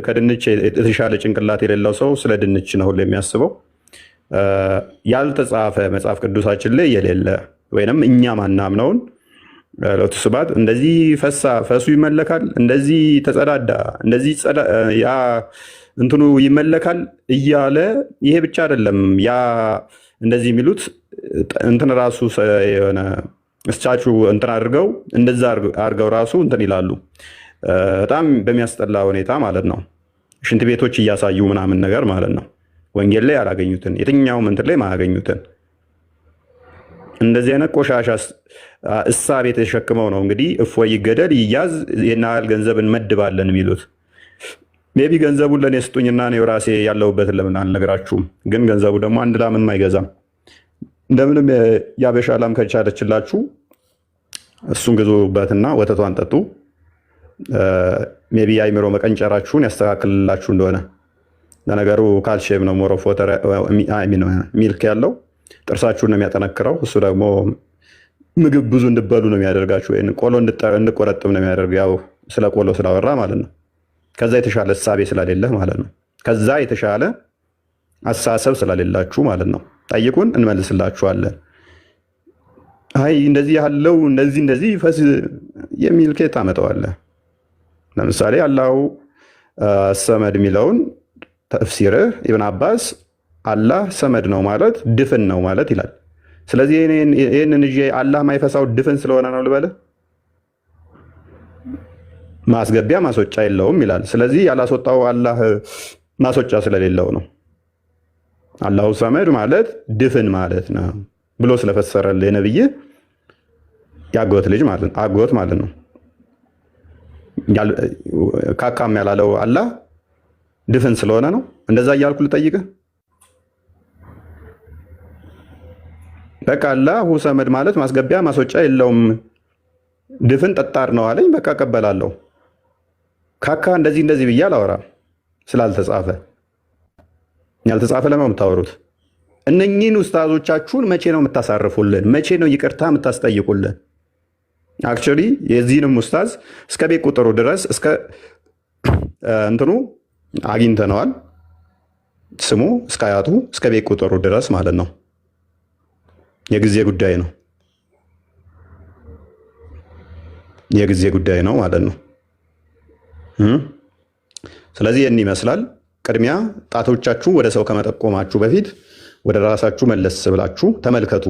ከድንች የተሻለ ጭንቅላት የሌለው ሰው ስለ ድንች ነው ሁሉ የሚያስበው። ያልተጻፈ መጽሐፍ ቅዱሳችን ላይ የሌለ ወይንም እኛ ማናምነውን ለቱ ስባት እንደዚህ ፈሱ ይመለካል፣ እንደዚህ ተጸዳዳ፣ እንደዚህ ያ እንትኑ ይመለካል እያለ ይሄ ብቻ አይደለም። ያ እንደዚህ የሚሉት እንትን ራሱ የሆነ እስቻቹ እንትን አድርገው እንደዛ አድርገው ራሱ እንትን ይላሉ። በጣም በሚያስጠላ ሁኔታ ማለት ነው። ሽንት ቤቶች እያሳዩ ምናምን ነገር ማለት ነው። ወንጌል ላይ ያላገኙትን የትኛውም እንትን ላይ ማያገኙትን እንደዚህ አይነት ቆሻሻ እሳቤ ተሸክመው ነው እንግዲህ እፎይ ይገደል ይያዝ ይህን ያህል ገንዘብ እንመድባለን የሚሉት። ሜቢ ገንዘቡን ለእኔ ስጡኝና እኔው ራሴ ያለሁበትን ለምን አልነግራችሁም? ግን ገንዘቡ ደግሞ አንድ ላምም አይገዛም። እንደምንም የአበሻ ላም ከቻለችላችሁ እሱን ግዙበትና ወተቷን ጠጡ። ሜቢ የአይምሮ መቀንጨራችሁን ያስተካክልላችሁ እንደሆነ። ለነገሩ ካልሽየም ነው ሞሮፍ ሚልክ ያለው ጥርሳችሁን ነው የሚያጠነክረው። እሱ ደግሞ ምግብ ብዙ እንድበሉ ነው የሚያደርጋችሁ። ወይ ቆሎ እንድቆረጥም ነው የሚያደርገው። ያው ስለ ቆሎ ስላወራ ማለት ነው። ከዛ የተሻለ እሳቤ ስለሌለህ ማለት ነው። ከዛ የተሻለ አስተሳሰብ ስለሌላችሁ ማለት ነው። ጠይቁን እንመልስላችኋለን። አይ እንደዚህ ያለው እንደዚህ ፈስ የሚል ከየት ታመጣዋለህ? ለምሳሌ አላሁ ሰመድ የሚለውን ተፍሲርህ ኢብን አባስ አላህ ሰመድ ነው ማለት ድፍን ነው ማለት ይላል። ስለዚህ ይህንን እ አላህ ማይፈሳው ድፍን ስለሆነ ነው ልበልህ? ማስገቢያ ማስወጫ የለውም ይላል። ስለዚህ ያላስወጣው አላህ ማስወጫ ስለሌለው ነው። አላሁ ሰመድ ማለት ድፍን ማለት ነው ብሎ ስለፈሰረልህ የነብይ ያጎት ልጅ ማለት ነው፣ አጎት ማለት ነው። ካካም ያላለው አላህ ድፍን ስለሆነ ነው። እንደዛ እያልኩ ልጠይቅህ። በቃ አላሁ ሰመድ ማለት ማስገቢያ ማስወጫ የለውም ድፍን ጠጣር ነው አለኝ። በቃ እቀበላለሁ። ካካ እንደዚህ ብዬ አላወራም ስላልተጻፈ። ያልተጻፈ ለምን የምታወሩት? እነኚህን ኡስታዞቻችሁን መቼ ነው የምታሳርፉልን? መቼ ነው ይቅርታ የምታስጠይቁልን? አክቹዋሊ የዚህንም ኡስታዝ እስከ ቤት ቁጥሩ ድረስ እስከ እንትኑ አግኝተነዋል። ስሙ እስከ አያቱ እስከ ቤት ቁጥሩ ድረስ ማለት ነው። የጊዜ ጉዳይ ነው። የጊዜ ጉዳይ ነው ማለት ነው። ስለዚህ ይህን ይመስላል። ቅድሚያ ጣቶቻችሁ ወደ ሰው ከመጠቆማችሁ በፊት ወደ ራሳችሁ መለስ ብላችሁ ተመልከቱ።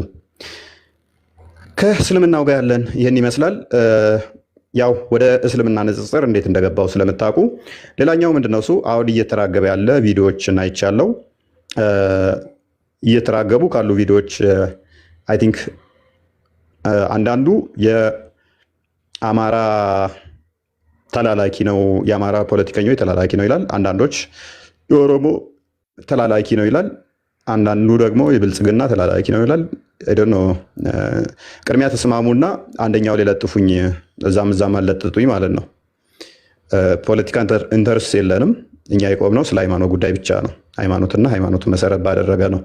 ከእስልምናው ጋር ያለን ይህን ይመስላል። ያው ወደ እስልምና ንጽጽር እንዴት እንደገባው ስለምታውቁ፣ ሌላኛው ምንድነው እሱ አሁን እየተራገበ ያለ ቪዲዮዎችን አይቻለው። እየተራገቡ ካሉ ቪዲዮዎች አይ ቲንክ አንዳንዱ የአማራ ተላላኪ ነው፣ የአማራ ፖለቲከኞች ተላላኪ ነው ይላል። አንዳንዶች የኦሮሞ ተላላኪ ነው ይላል። አንዳንዱ ደግሞ የብልጽግና ተላላኪ ነው ይላል። ዶ ቅድሚያ ተስማሙና አንደኛው ሊለጥፉኝ እዛም እዛም አለጥጡኝ ማለት ነው። ፖለቲካ ኢንተርስ የለንም። እኛ የቆምነው ስለ ሃይማኖት ጉዳይ ብቻ ነው። ሃይማኖትና ሃይማኖትን መሰረት ባደረገ ነው።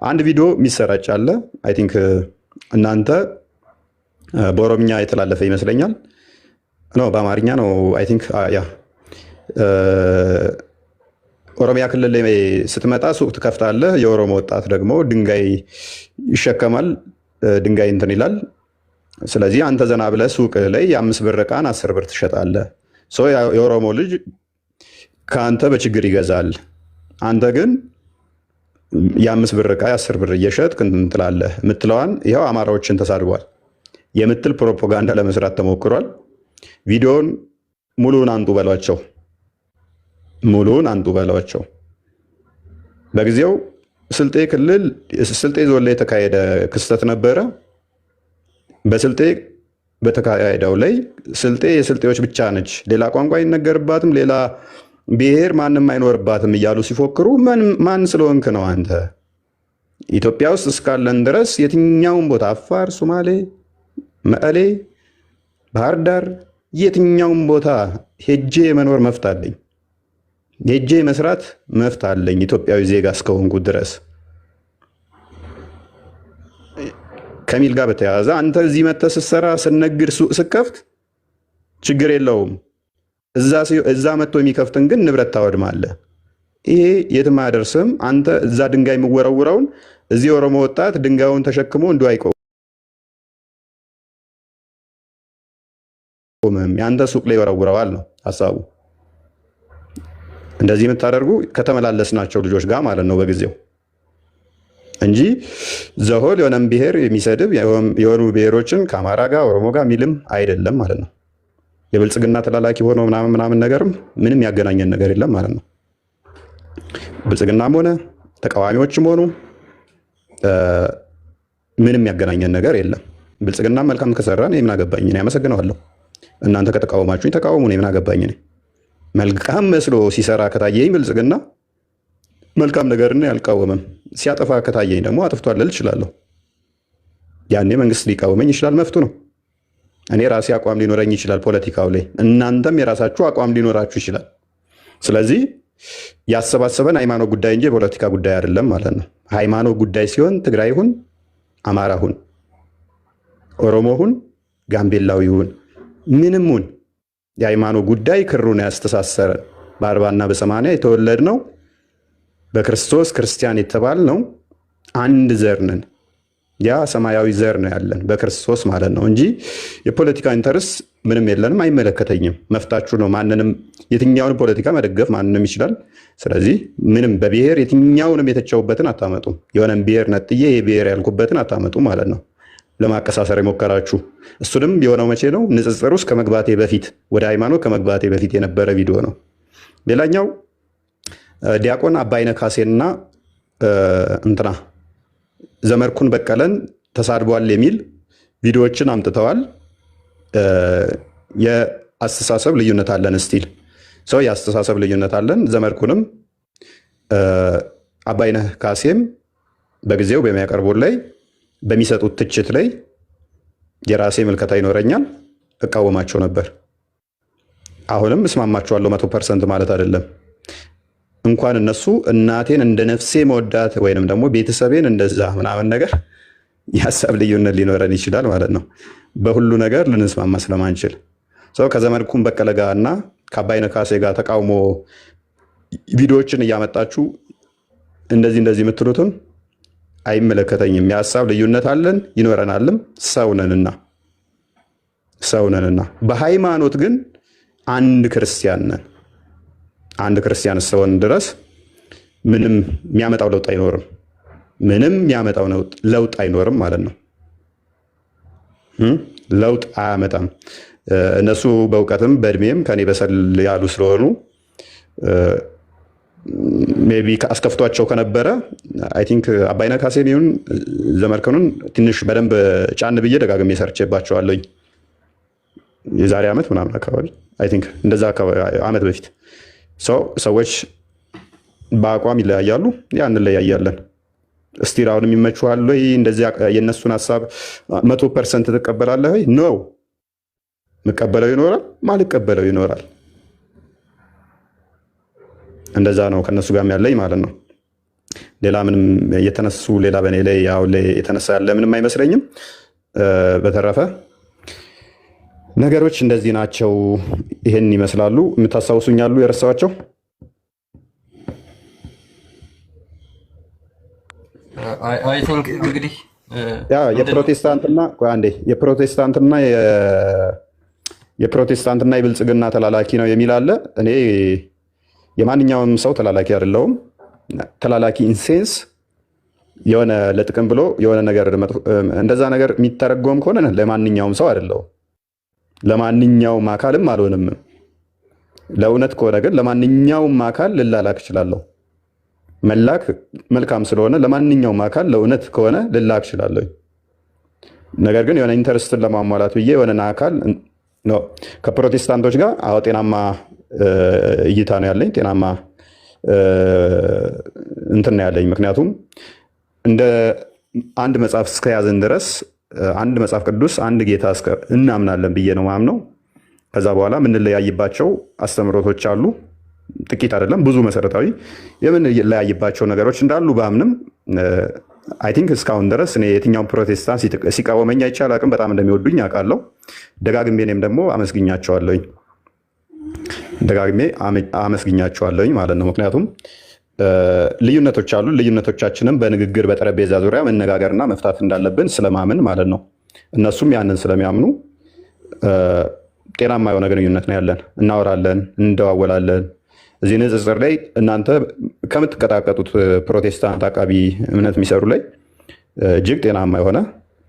አንድ ቪዲዮ የሚሰራጭ አለ። አይ ቲንክ እናንተ በኦሮምኛ የተላለፈ ይመስለኛል። ነው በአማርኛ ነው። አይ ቲንክ ያ ኦሮሚያ ክልል ላይ ስትመጣ ሱቅ ትከፍታለህ። የኦሮሞ ወጣት ደግሞ ድንጋይ ይሸከማል፣ ድንጋይ እንትን ይላል። ስለዚህ አንተ ዘና ብለህ ሱቅ ላይ የ5 ብር ዕቃን 10 ብር ትሸጣለህ። የኦሮሞ ልጅ ከአንተ በችግር ይገዛል። አንተ ግን የ5 ብር ዕቃ 10 ብር እየሸጥክ እንትን ትላለህ። የምትለዋን ይኸው አማራዎችን ተሳድቧል የምትል ፕሮፓጋንዳ ለመስራት ተሞክሯል። ቪዲዮን ሙሉውን አንጡ በሏቸው፣ ሙሉውን አንጡ በሏቸው። በጊዜው ስልጤ ክልል ስልጤ ዞን ላይ የተካሄደ ክስተት ነበረ። በስልጤ በተካሄደው ላይ ስልጤ የስልጤዎች ብቻ ነች፣ ሌላ ቋንቋ አይነገርባትም፣ ሌላ ብሔር ማንም አይኖርባትም እያሉ ሲፎክሩ ማን ስለሆንክ ነው አንተ? ኢትዮጵያ ውስጥ እስካለን ድረስ የትኛውን ቦታ አፋር፣ ሶማሌ፣ መቀሌ፣ ባህር ዳር የትኛውን ቦታ ሄጄ የመኖር መብት አለኝ። ሄጄ መስራት መብት አለኝ ኢትዮጵያዊ ዜጋ እስከሆንኩ ድረስ ከሚል ጋር በተያያዘ አንተ እዚህ መተህ ስትሰራ ስነግድ ሱቅ ስከፍት ችግር የለውም። እዛ መጥቶ የሚከፍትን ግን ንብረት ታወድማለህ። ይሄ የትም አያደርስም። አንተ እዛ ድንጋይ የምወረውረውን እዚህ ኦሮሞ ወጣት ድንጋዩን ተሸክሞ እንዲሁ አይቆምም። የአንተ ሱቅ ላይ ይወረውረዋል ነው ሀሳቡ። እንደዚህ የምታደርጉ ከተመላለስናቸው ልጆች ጋር ማለት ነው በጊዜው እንጂ ዘሆል የሆነም ብሔር የሚሰድብ የሆኑ ብሔሮችን ከአማራ ጋር ኦሮሞ ጋር የሚልም አይደለም ማለት ነው። የብልጽግና ተላላኪ ሆኖ ምናምን ነገርም ምንም ያገናኘን ነገር የለም ማለት ነው። ብልጽግናም ሆነ ተቃዋሚዎችም ሆኑ ምንም ያገናኘን ነገር የለም። ብልጽግና መልካም ከሰራ እኔ ምን አገባኝ? እኔ አመሰግነዋለሁ። እናንተ ከተቃወማችሁኝ ተቃወሙ፣ እኔ ምን አገባኝ? እኔ መልካም መስሎ ሲሰራ ከታየኝ ብልጽግና መልካም ነገርን ያልቃወምም፣ ሲያጠፋ ከታየኝ ደግሞ አጥፍቷል ልል እችላለሁ። ያኔ መንግስት ሊቃወመኝ ይችላል፣ መፍቱ ነው። እኔ ራሴ አቋም ሊኖረኝ ይችላል ፖለቲካው ላይ፣ እናንተም የራሳችሁ አቋም ሊኖራችሁ ይችላል። ስለዚህ ያሰባሰበን ሃይማኖት ጉዳይ እንጂ የፖለቲካ ጉዳይ አይደለም ማለት ነው። ሃይማኖት ጉዳይ ሲሆን ትግራይ ሁን፣ አማራ ሁን፣ ኦሮሞ ሁን፣ ጋምቤላዊ ሁን፣ ምንም ሁን የሃይማኖት ጉዳይ ክሩን ያስተሳሰረን በ40 እና በ80 የተወለድ ነው በክርስቶስ ክርስቲያን የተባል ነው አንድ ዘር ነን። ያ ሰማያዊ ዘር ነው ያለን በክርስቶስ ማለት ነው እንጂ የፖለቲካ ኢንተርስ ምንም የለንም፣ አይመለከተኝም። መፍታችሁ ነው። ማንንም የትኛውን ፖለቲካ መደገፍ ማንንም ይችላል። ስለዚህ ምንም በብሔር የትኛውንም የተቸውበትን አታመጡም። የሆነም ብሔር ነጥዬ ይሄ ብሔር ያልኩበትን አታመጡ ማለት ነው ለማቀሳሰር የሞከራችሁ። እሱንም የሆነው መቼ ነው? ንጽጽር ውስጥ ከመግባቴ በፊት ወደ ሃይማኖት ከመግባቴ በፊት የነበረ ቪዲዮ ነው። ሌላኛው ዲያቆን አባይነህ ካሴና እንትና ዘመርኩን በቀለን ተሳድቧል የሚል ቪዲዮዎችን አምጥተዋል። የአስተሳሰብ ልዩነት አለን ስቲል ሰው የአስተሳሰብ ልዩነት አለን። ዘመርኩንም አባይነህ ካሴም በጊዜው በሚያቀርቡት ላይ በሚሰጡት ትችት ላይ የራሴ ምልከታ ይኖረኛል፣ እቃወማቸው ነበር። አሁንም እስማማቸዋለሁ 100% ማለት አይደለም። እንኳን እነሱ እናቴን እንደ ነፍሴ መወዳት ወይንም ደግሞ ቤተሰቤን እንደዛ ምናምን ነገር የሀሳብ ልዩነት ሊኖረን ይችላል ማለት ነው። በሁሉ ነገር ልንስማማ ስለማንችል ሰው ከዘመድኩን በቀለ ጋር እና ከአባይነህ ካሴ ጋር ተቃውሞ ቪዲዮዎችን እያመጣችሁ እንደዚህ እንደዚህ የምትሉትን አይመለከተኝም። የሀሳብ ልዩነት አለን ይኖረናልም፣ ሰውነንና በሃይማኖት ግን አንድ ክርስቲያን ነን። አንድ ክርስቲያን እስከሆን ድረስ ምንም የሚያመጣው ለውጥ አይኖርም። ምንም የሚያመጣው ለውጥ አይኖርም ማለት ነው። ለውጥ አያመጣም። እነሱ በእውቀትም በእድሜም ከኔ በሰል ያሉ ስለሆኑ ሜይ ቢ አስከፍቷቸው ከነበረ አይ ቲንክ አባይነህ ካሴን ይሁን ዘመድኩንን ትንሽ በደንብ ጫን ብዬ ደጋግሜ ሰርቼባቸዋለሁኝ። የዛሬ ዓመት ምናምን አካባቢ አይ ቲንክ እንደዛ ዓመት በፊት ሰዎች በአቋም ይለያያሉ፣ ያ እንለያያለን። እስቲል አሁን የሚመችኋል ወይ? እንደዚህ የእነሱን ሀሳብ 100% ትቀበላለህ ወይ? ነው የምቀበለው ይኖራል፣ ማልቀበለው ይኖራል። እንደዛ ነው ከነሱ ጋር ያለኝ ማለት ነው። ሌላ ምንም የተነሱ ሌላ በእኔ ላይ ያው የተነሳ ያለ ምንም አይመስለኝም። በተረፈ ነገሮች እንደዚህ ናቸው። ይሄን ይመስላሉ። የምታስታውሱኛሉ የረሳኋቸው? አይ ቲንክ እንግዲህ የፕሮቴስታንትና የብልጽግና ተላላኪ ነው የሚል አለ። እኔ የማንኛውም ሰው ተላላኪ አይደለሁም። ተላላኪ ኢንሴንስ የሆነ ለጥቅም ብሎ የሆነ ነገር እንደዛ ነገር የሚተረጎም ከሆነ ለማንኛውም ሰው አይደለሁም፣ ለማንኛውም አካልም አልሆንም። ለእውነት ከሆነ ግን ለማንኛውም አካል ልላላክ እችላለሁ። መላክ መልካም ስለሆነ ለማንኛውም አካል ለእውነት ከሆነ ልላክ እችላለሁ። ነገር ግን የሆነ ኢንተርስትን ለማሟላት ብዬ የሆነን አካል ከፕሮቴስታንቶች ጋር ጤናማ እይታ ነው ያለኝ፣ ጤናማ እንትን ነው ያለኝ። ምክንያቱም እንደ አንድ መጽሐፍ እስከያዝን ድረስ አንድ መጽሐፍ ቅዱስ አንድ ጌታ እናምናለን ብዬ ነው ማምነው። ከዛ በኋላ የምንለያይባቸው አስተምሮቶች አሉ፣ ጥቂት አይደለም ብዙ መሰረታዊ የምንለያይባቸው ነገሮች እንዳሉ ባምንም አይ ቲንክ እስካሁን ድረስ እኔ የትኛውን ፕሮቴስታንት ሲቃወመኝ አይቻል አቅም በጣም እንደሚወዱኝ አውቃለሁ። ደጋግሜ እኔም ደግሞ አመስግኛቸዋለሁኝ ማለት ነው። ምክንያቱም ልዩነቶች አሉ። ልዩነቶቻችንም በንግግር በጠረጴዛ ዙሪያ መነጋገርና መፍታት እንዳለብን ስለማምን ማለት ነው። እነሱም ያንን ስለሚያምኑ ጤናማ የሆነ ግንኙነት ነው ያለን። እናወራለን፣ እንደዋወላለን። እዚህ ንጽጽር ላይ እናንተ ከምትቀጣቀጡት ፕሮቴስታንት አቃቢ እምነት የሚሰሩ ላይ እጅግ ጤናማ የሆነ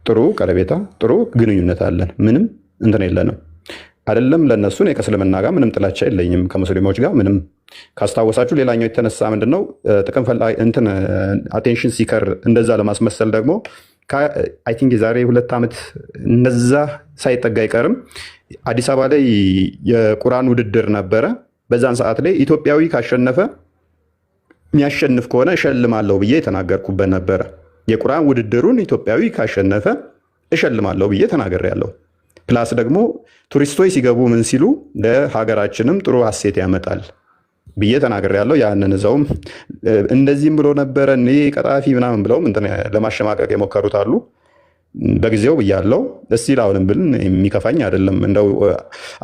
ጥሩ ቀረቤታ፣ ጥሩ ግንኙነት አለን። ምንም እንትን የለንም። አይደለም ለእነሱ እኔ ከእስልምና ጋር ምንም ጥላቻ የለኝም። ከሙስሊሞች ጋር ምንም ካስታወሳችሁ፣ ሌላኛው የተነሳ ምንድነው ጥቅም እንትን አቴንሽን ሲከር እንደዛ ለማስመሰል ደግሞ አይ ቲንክ የዛሬ 2 ዓመት እነዛ ሳይጠጋ አይቀርም አዲስ አበባ ላይ የቁርአን ውድድር ነበረ። በዛን ሰዓት ላይ ኢትዮጵያዊ ካሸነፈ የሚያሸንፍ ከሆነ እሸልማለሁ ብዬ የተናገርኩበት ነበረ። የቁርአን ውድድሩን ኢትዮጵያዊ ካሸነፈ እሸልማለሁ ብዬ ተናግሬያለሁ። ፕላስ ደግሞ ቱሪስቶች ሲገቡ ምን ሲሉ ለሀገራችንም ጥሩ ሀሴት ያመጣል ብዬ ተናግሬያለሁ። ያንን እዛውም እንደዚህም ብሎ ነበረ እኔ ቀጣፊ ምናምን ብለውም ለማሸማቀቅ የሞከሩት አሉ። በጊዜው ብያለሁ። እስቲል አሁንም ብል የሚከፋኝ አይደለም። እንደው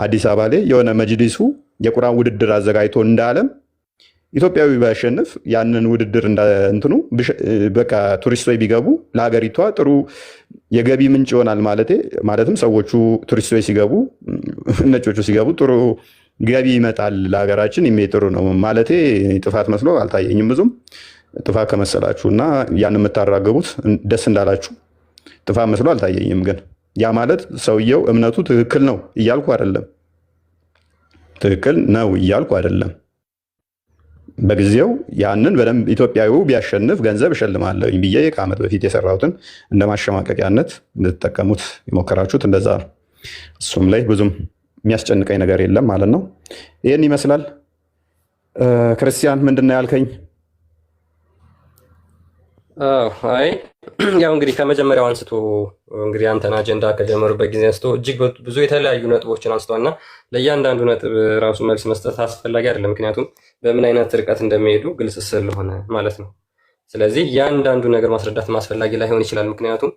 አዲስ አበባ ላይ የሆነ መጅሊሱ የቁርአን ውድድር አዘጋጅቶ እንዳለም ኢትዮጵያዊ ባያሸንፍ ያንን ውድድር እንትኑ በቃ ቱሪስቶች ቢገቡ ለሀገሪቷ ጥሩ የገቢ ምንጭ ይሆናል ማለትም ሰዎቹ ቱሪስቶች ሲገቡ ነጮቹ ሲገቡ ጥሩ ገቢ ይመጣል ለሀገራችን ጥሩ ነው ማለቴ ጥፋት መስሎ አልታየኝም። ብዙም ጥፋት ከመሰላችሁ እና ያን የምታራገቡት ደስ እንዳላችሁ ጥፋት መስሎ አልታየኝም። ግን ያ ማለት ሰውየው እምነቱ ትክክል ነው እያልኩ አይደለም። ትክክል ነው እያልኩ አይደለም። በጊዜው ያንን በደንብ ኢትዮጵያዊ ቢያሸንፍ ገንዘብ እሸልማለሁ ብዬ ከዓመት በፊት የሰራሁትን እንደ ማሸማቀቂያነት እንድትጠቀሙት የሞከራችሁት እንደዛ ነው። እሱም ላይ ብዙም የሚያስጨንቀኝ ነገር የለም ማለት ነው። ይህን ይመስላል። ክርስቲያን ምንድን ነው ያልከኝ? አይ ያው እንግዲህ ከመጀመሪያው አንስቶ እንግዲህ አንተን አጀንዳ ከጀመሩበት ጊዜ አንስቶ እጅግ ብዙ የተለያዩ ነጥቦችን አንስተዋልና ለእያንዳንዱ ነጥብ ራሱ መልስ መስጠት አስፈላጊ አይደለም። ምክንያቱም በምን አይነት ርቀት እንደሚሄዱ ግልጽ ስለሆነ ማለት ነው። ስለዚህ እያንዳንዱ ነገር ማስረዳት አስፈላጊ ላይሆን ይችላል። ምክንያቱም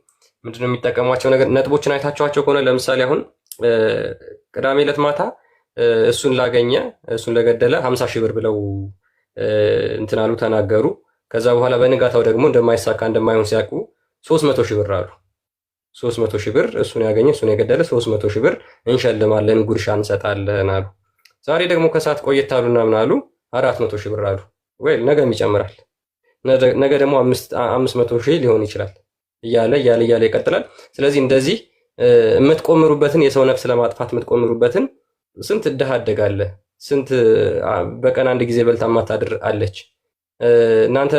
ምንድነው የሚጠቀሟቸው ነጥቦችን አይታችኋቸው ከሆነ ለምሳሌ አሁን ቅዳሜ ዕለት ማታ እሱን ላገኘ እሱን ለገደለ 50 ሺህ ብር ብለው እንትን አሉ ተናገሩ። ከዛ በኋላ በንጋታው ደግሞ እንደማይሳካ እንደማይሆን ሲያውቁ 300 ሺህ ብር አሉ። 300 ሺህ ብር እሱን ያገኘ እሱን የገደለ 300 ሺህ ብር እንሸልማለን፣ ጉርሻ እንሰጣለን አሉ። ዛሬ ደግሞ ከሰዓት ቆየት አሉና ምን አሉ? 400 ሺህ ብር አሉ። ወይ ነገም ይጨምራል። ነገ ደግሞ 500 ሺህ ሊሆን ይችላል እያለ ይቀጥላል። ስለዚህ እንደዚህ የምትቆምሩበትን የሰው ነፍስ ለማጥፋት የምትቆምሩበትን ስንት ድሃ አደጋለ፣ ስንት በቀን አንድ ጊዜ በልታ ማታድር አለች። እናንተ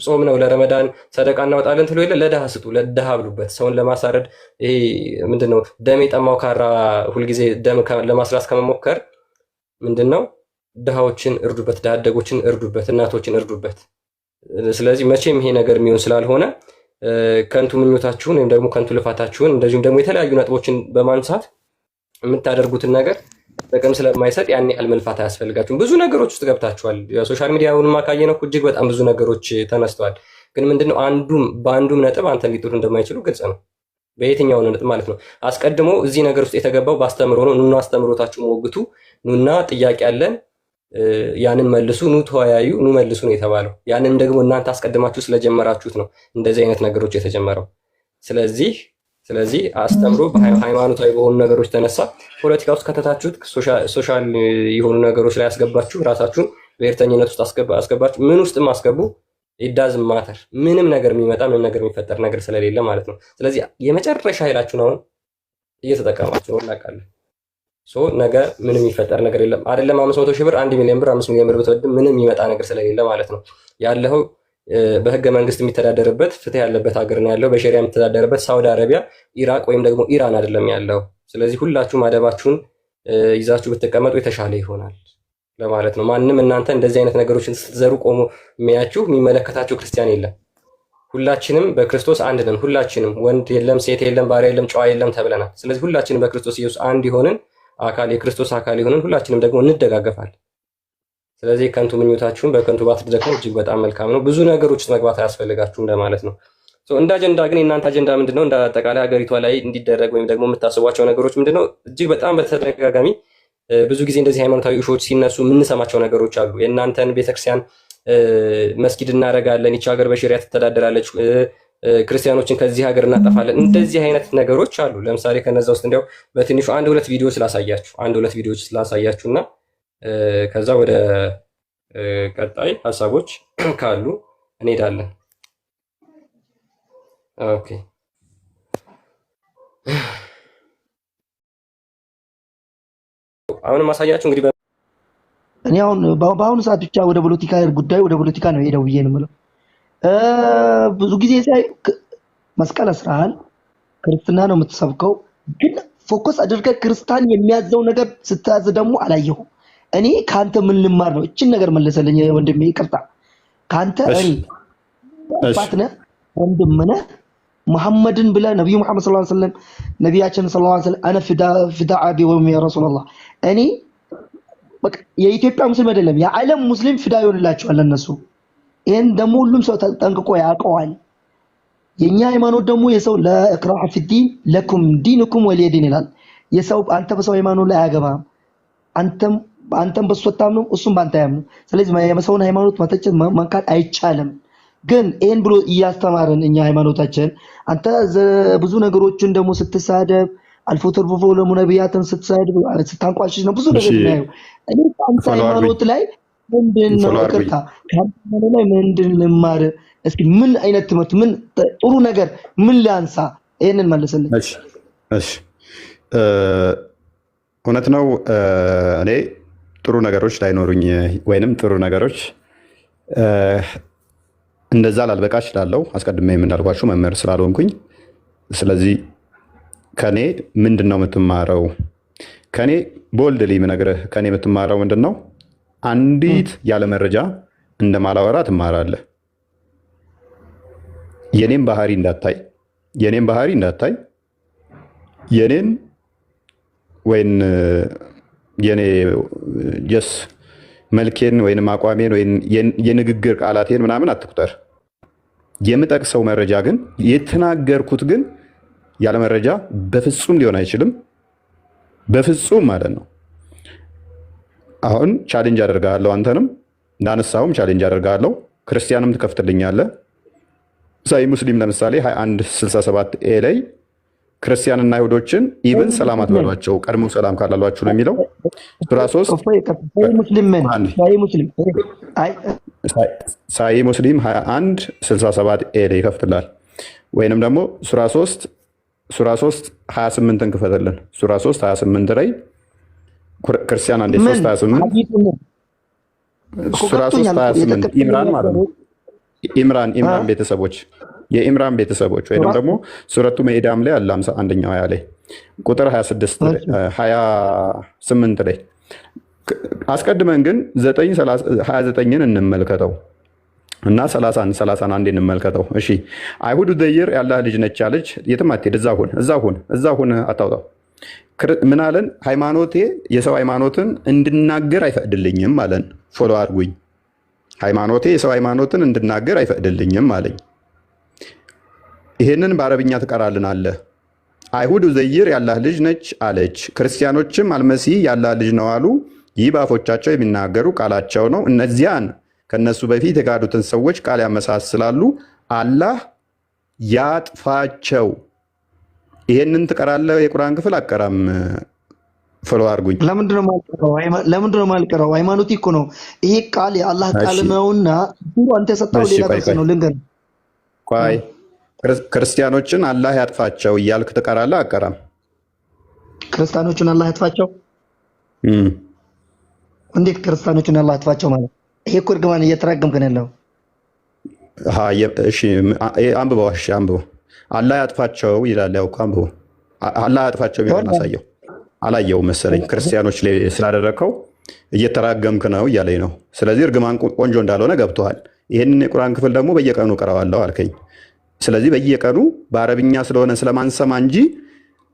ጾም ነው ለረመዳን ሰደቃ እናወጣለን ትሉ የለ፣ ለድሃ ስጡ፣ ለድሃ ብሉበት። ሰውን ለማሳረድ ይሄ ምንድነው ደም የጠማው ካራ ሁልጊዜ ደም ለማስላስ ከመሞከር ምንድነው ድሃዎችን እርዱበት፣ ድሃ አደጎችን እርዱበት፣ እናቶችን እርዱበት። ስለዚህ መቼም ይሄ ነገር የሚሆን ስላልሆነ ከንቱ ምኞታችሁን ወይም ደግሞ ከንቱ ልፋታችሁን እንደዚሁም ደግሞ የተለያዩ ነጥቦችን በማንሳት የምታደርጉትን ነገር ጥቅም ስለማይሰጥ ያን ያህል መልፋት አያስፈልጋችሁም። ብዙ ነገሮች ውስጥ ገብታችኋል። የሶሻል ሚዲያውን ማካየ ነው እጅግ በጣም ብዙ ነገሮች ተነስተዋል። ግን ምንድነው በአንዱም ነጥብ አንተ ሊጥሉ እንደማይችሉ ግልጽ ነው። በየትኛው ነጥብ ማለት ነው። አስቀድሞ እዚህ ነገር ውስጥ የተገባው በአስተምሮ ነው። ኑና አስተምሮታችሁ ሞግቱ፣ ኑና ጥያቄ አለን ያንን መልሱ፣ ኑ ተወያዩ፣ ኑ መልሱ ነው የተባለው። ያንን ደግሞ እናንተ አስቀድማችሁ ስለጀመራችሁት ነው እንደዚህ አይነት ነገሮች የተጀመረው። ስለዚህ አስተምሮ ሃይማኖታዊ በሆኑ ነገሮች ተነሳ ፖለቲካ ውስጥ ከተታችሁት፣ ሶሻል የሆኑ ነገሮች ላይ ያስገባችሁ፣ ራሳችሁን ብሔርተኝነት ውስጥ አስገባችሁ፣ ምን ውስጥም አስገቡ፣ ኢዳዝ ማተር ምንም ነገር የሚመጣ ምንም ነገር የሚፈጠር ነገር ስለሌለ ማለት ነው። ስለዚህ የመጨረሻ ኃይላችሁን አሁን እየተጠቀማችሁ ነው እናውቃለን። ነገ ምንም የሚፈጠር ነገር የለም። አይደለም 500 ሺህ ብር 1 ሚሊዮን ብር 5 ሚሊዮን ብር ብትወድም ምንም የሚመጣ ነገር ስለሌለ ማለት ነው። ያለው በህገ መንግስት የሚተዳደርበት ፍትህ ያለበት ሀገር ነው ያለው። በሸሪያ የሚተዳደርበት ሳውዲ አረቢያ፣ ኢራቅ ወይም ደግሞ ኢራን አይደለም ያለው። ስለዚህ ሁላችሁም አደባችሁን ይዛችሁ ብትቀመጡ የተሻለ ይሆናል ለማለት ነው። ማንም እናንተ እንደዚህ አይነት ነገሮችን ስትዘሩ ቆሞ የሚያችሁ የሚመለከታችሁ ክርስቲያን የለም። ሁላችንም በክርስቶስ አንድ ነን። ሁላችንም ወንድ የለም፣ ሴት የለም፣ ባሪያ የለም፣ ጨዋ የለም ተብለናል። ስለዚህ ሁላችንም በክርስቶስ ኢየሱስ አንድ ይሆንን አካል የክርስቶስ አካል የሆነን ሁላችንም ደግሞ እንደጋገፋል። ስለዚህ ከንቱ ምኞታችሁን በከንቱ ባትደክሙ እጅግ በጣም መልካም ነው። ብዙ ነገሮች ውስጥ መግባት አያስፈልጋችሁም እንደማለት ነው። እንደ አጀንዳ ግን የእናንተ አጀንዳ ምንድነው? እንደ አጠቃላይ ሀገሪቷ ላይ እንዲደረግ ወይም ደግሞ የምታስቧቸው ነገሮች ምንድነው? እጅግ በጣም በተደጋጋሚ ብዙ ጊዜ እንደዚህ ሃይማኖታዊ እሾች ሲነሱ የምንሰማቸው ነገሮች አሉ። የእናንተን ቤተክርስቲያን መስጊድ እናደርጋለን፣ ይቺ ሀገር በሸሪያ ትተዳደራለች፣ ክርስቲያኖችን ከዚህ ሀገር እናጠፋለን። እንደዚህ አይነት ነገሮች አሉ። ለምሳሌ ከነዛ ውስጥ እንዲያው በትንሹ አንድ ሁለት ቪዲዮዎች ስላሳያችሁና ከዛ ወደ ቀጣይ ሀሳቦች ካሉ እንሄዳለን። ኦኬ አሁን ማሳያችሁ እንግዲህ እኔ አሁን በአሁኑ ሰዓት ብቻ ወደ ፖለቲካ ነው ሄደው ብዬ ነው የምለው። ብዙ ጊዜ ሳይ መስቀል አስራሃል፣ ክርስትና ነው የምትሰብከው፣ ግን ፎከስ አድርገህ ክርስቲያን የሚያዘው ነገር ስትያዝ ደግሞ አላየሁም። እኔ ከአንተ ምን ልማር ነው? እችን ነገር መለሰልኝ ወንድሜ፣ ይቅርታ ከአንተ እኔ አባት ነህ ወንድም ነህ መሐመድን ብለህ ነብዩ መሐመድ ሰለላሁ ዐለይሂ ወሰለም ነቢያችን ሰለላሁ ዐለይሂ ወሰለም አነ ፊዳ አቢ ወሚ ያ ረሱላህ እኔ በቃ የኢትዮጵያ ሙስሊም አይደለም የዓለም ሙስሊም ፊዳ ይሆንላቸዋል እነሱ። ይሄን ደግሞ ሁሉም ሰው ጠንቅቆ ያውቀዋል። የኛ ሃይማኖት ደግሞ የሰው ለኢክራህ ፊዲን ለኩም ዲንኩም ወሊየዲን ይላል። የሰው አንተ በሰው ሃይማኖት ላይ አያገባም። አንተም በሱ አታምነው እሱም ባንተ አያምነው። ስለዚህ የሰውን ሃይማኖት መተቸት መንካት አይቻልም። ግን ይሄን ብሎ እያስተማረን እኛ ሃይማኖታችን አንተ ብዙ ነገሮችን ደግሞ ስትሳደብ አልፎ ተርፎ ለሙነቢያትን ስትሳደብ ስታንቋሽሽ ነው ብዙ ነገር ነው። እኔ አንተ ሃይማኖት ላይ ምንድን ነው ይቅርታ ከአንተ ላይ ምንድን ልማር? እስኪ ምን አይነት ትምህርት ምን ጥሩ ነገር ምን ላንሳ? ይሄንን መልስልኝ። እሺ እውነት ነው። እኔ ጥሩ ነገሮች ላይኖሩኝ ወይንም ጥሩ ነገሮች እንደዛ ላልበቃ እችላለሁ። አስቀድሜ የምናልኳችሁ መምህር ስላልሆንኩኝ። ስለዚህ ከኔ ምንድን ነው የምትማረው? ከኔ ቦልድሊ የምነግርህ ከኔ የምትማረው ምንድን ነው? አንዲት ያለ መረጃ እንደማላወራ ትማራለህ። የኔን ባህሪ እንዳታይ የኔን ወይን የኔ ጀስ መልኬን ወይንም አቋሜን ወይም የንግግር ቃላቴን ምናምን አትቁጠር። የምጠቅሰው መረጃ ግን የተናገርኩት ግን ያለ መረጃ በፍጹም ሊሆን አይችልም። በፍጹም ማለት ነው። አሁን ቻሌንጅ አደርጋለሁ፣ አንተንም እንዳነሳውም ቻሌንጅ አደርጋለሁ። ክርስቲያንም ትከፍትልኛለህ። ሳይ ሙስሊም ለምሳሌ 2167 ኤ ላይ ክርስቲያንና አይሁዶችን ኢብን ሰላም አትበሏቸው ቀድሞ ሰላም ካላሏችሁ ነው የሚለው። ሱራ 3 ሳይ ሙስሊም 2167 ኤ ላይ ይከፍትላል። ወይንም ደግሞ ሱራ 3 28ን ክፈትልን። ሱራ 3 28 ላይ ክርስቲያን አንዴ 3 28 ሱራ 3 28 ኢምራን ማለት ነው። ኢምራን ቤተሰቦች የኢምራን ቤተሰቦች ወይም ደግሞ ሱረቱ መኢዳም ላይ አለ 51ኛው አያ ላይ ቁጥር 28 ላይ አስቀድመን ግን 29ን እንመልከተው እና 30 አንዴ እንመልከተው። እሺ አይሁድ ዘይር ያላህ ልጅ ነች አለች። የትም አትሄድ፣ እዛ ሁን አታውጣው። ምን አለን? ሃይማኖቴ የሰው ሃይማኖትን እንድናገር አይፈቅድልኝም አለን። ፎሎ አድርጉኝ። ሃይማኖቴ የሰው ሃይማኖትን እንድናገር አይፈቅድልኝም አለኝ። ይሄንን በአረብኛ ትቀራልን አለ። አይሁድ ዘይር ያላህ ልጅ ነች አለች። ክርስቲያኖችም አልመሲህ ያላህ ልጅ ነው አሉ። ይህ በአፎቻቸው የሚናገሩ ቃላቸው ነው። እነዚያን ከነሱ በፊት የካዱትን ሰዎች ቃል ያመሳስላሉ። አላህ ያጥፋቸው። ይሄንን ትቀራለህ? የቁርአን ክፍል አቀራም። ፎሎ አድርጉኝ። ለምንድን ነው ማልቀረው? ሃይማኖት እኮ ነው ይሄ ቃል የአላህ ቃል ነውና አንተ የሰጠው ሌላ ጥቅስ ነው። ልንገርህ፣ ቆይ ክርስቲያኖችን አላህ ያጥፋቸው እያልክ ትቀራለህ? አቀራም። ክርስቲያኖችን አላህ ያጥፋቸው? እንዴት ክርስቲያኖችን አላህ ያጥፋቸው ማለት? ይሄ እኮ እርግማን እየተራገምክ ነው ያለው። እሺ አንብበው። እሺ አንብበው። አላህ ያጥፋቸው ይላል። ያው አንብበው። አላህ ያጥፋቸው የሚለውን አሳየው። አላየው መሰለኝ። ክርስቲያኖች ላይ ስላደረግከው እየተራገምክ ነው እያለኝ ነው። ስለዚህ እርግማን ቆንጆ እንዳልሆነ ገብቶሃል። ይህንን የቁርአን ክፍል ደግሞ በየቀኑ ቀረዋለሁ አልከኝ። ስለዚህ በየቀኑ በአረብኛ ስለሆነ ስለማንሰማ እንጂ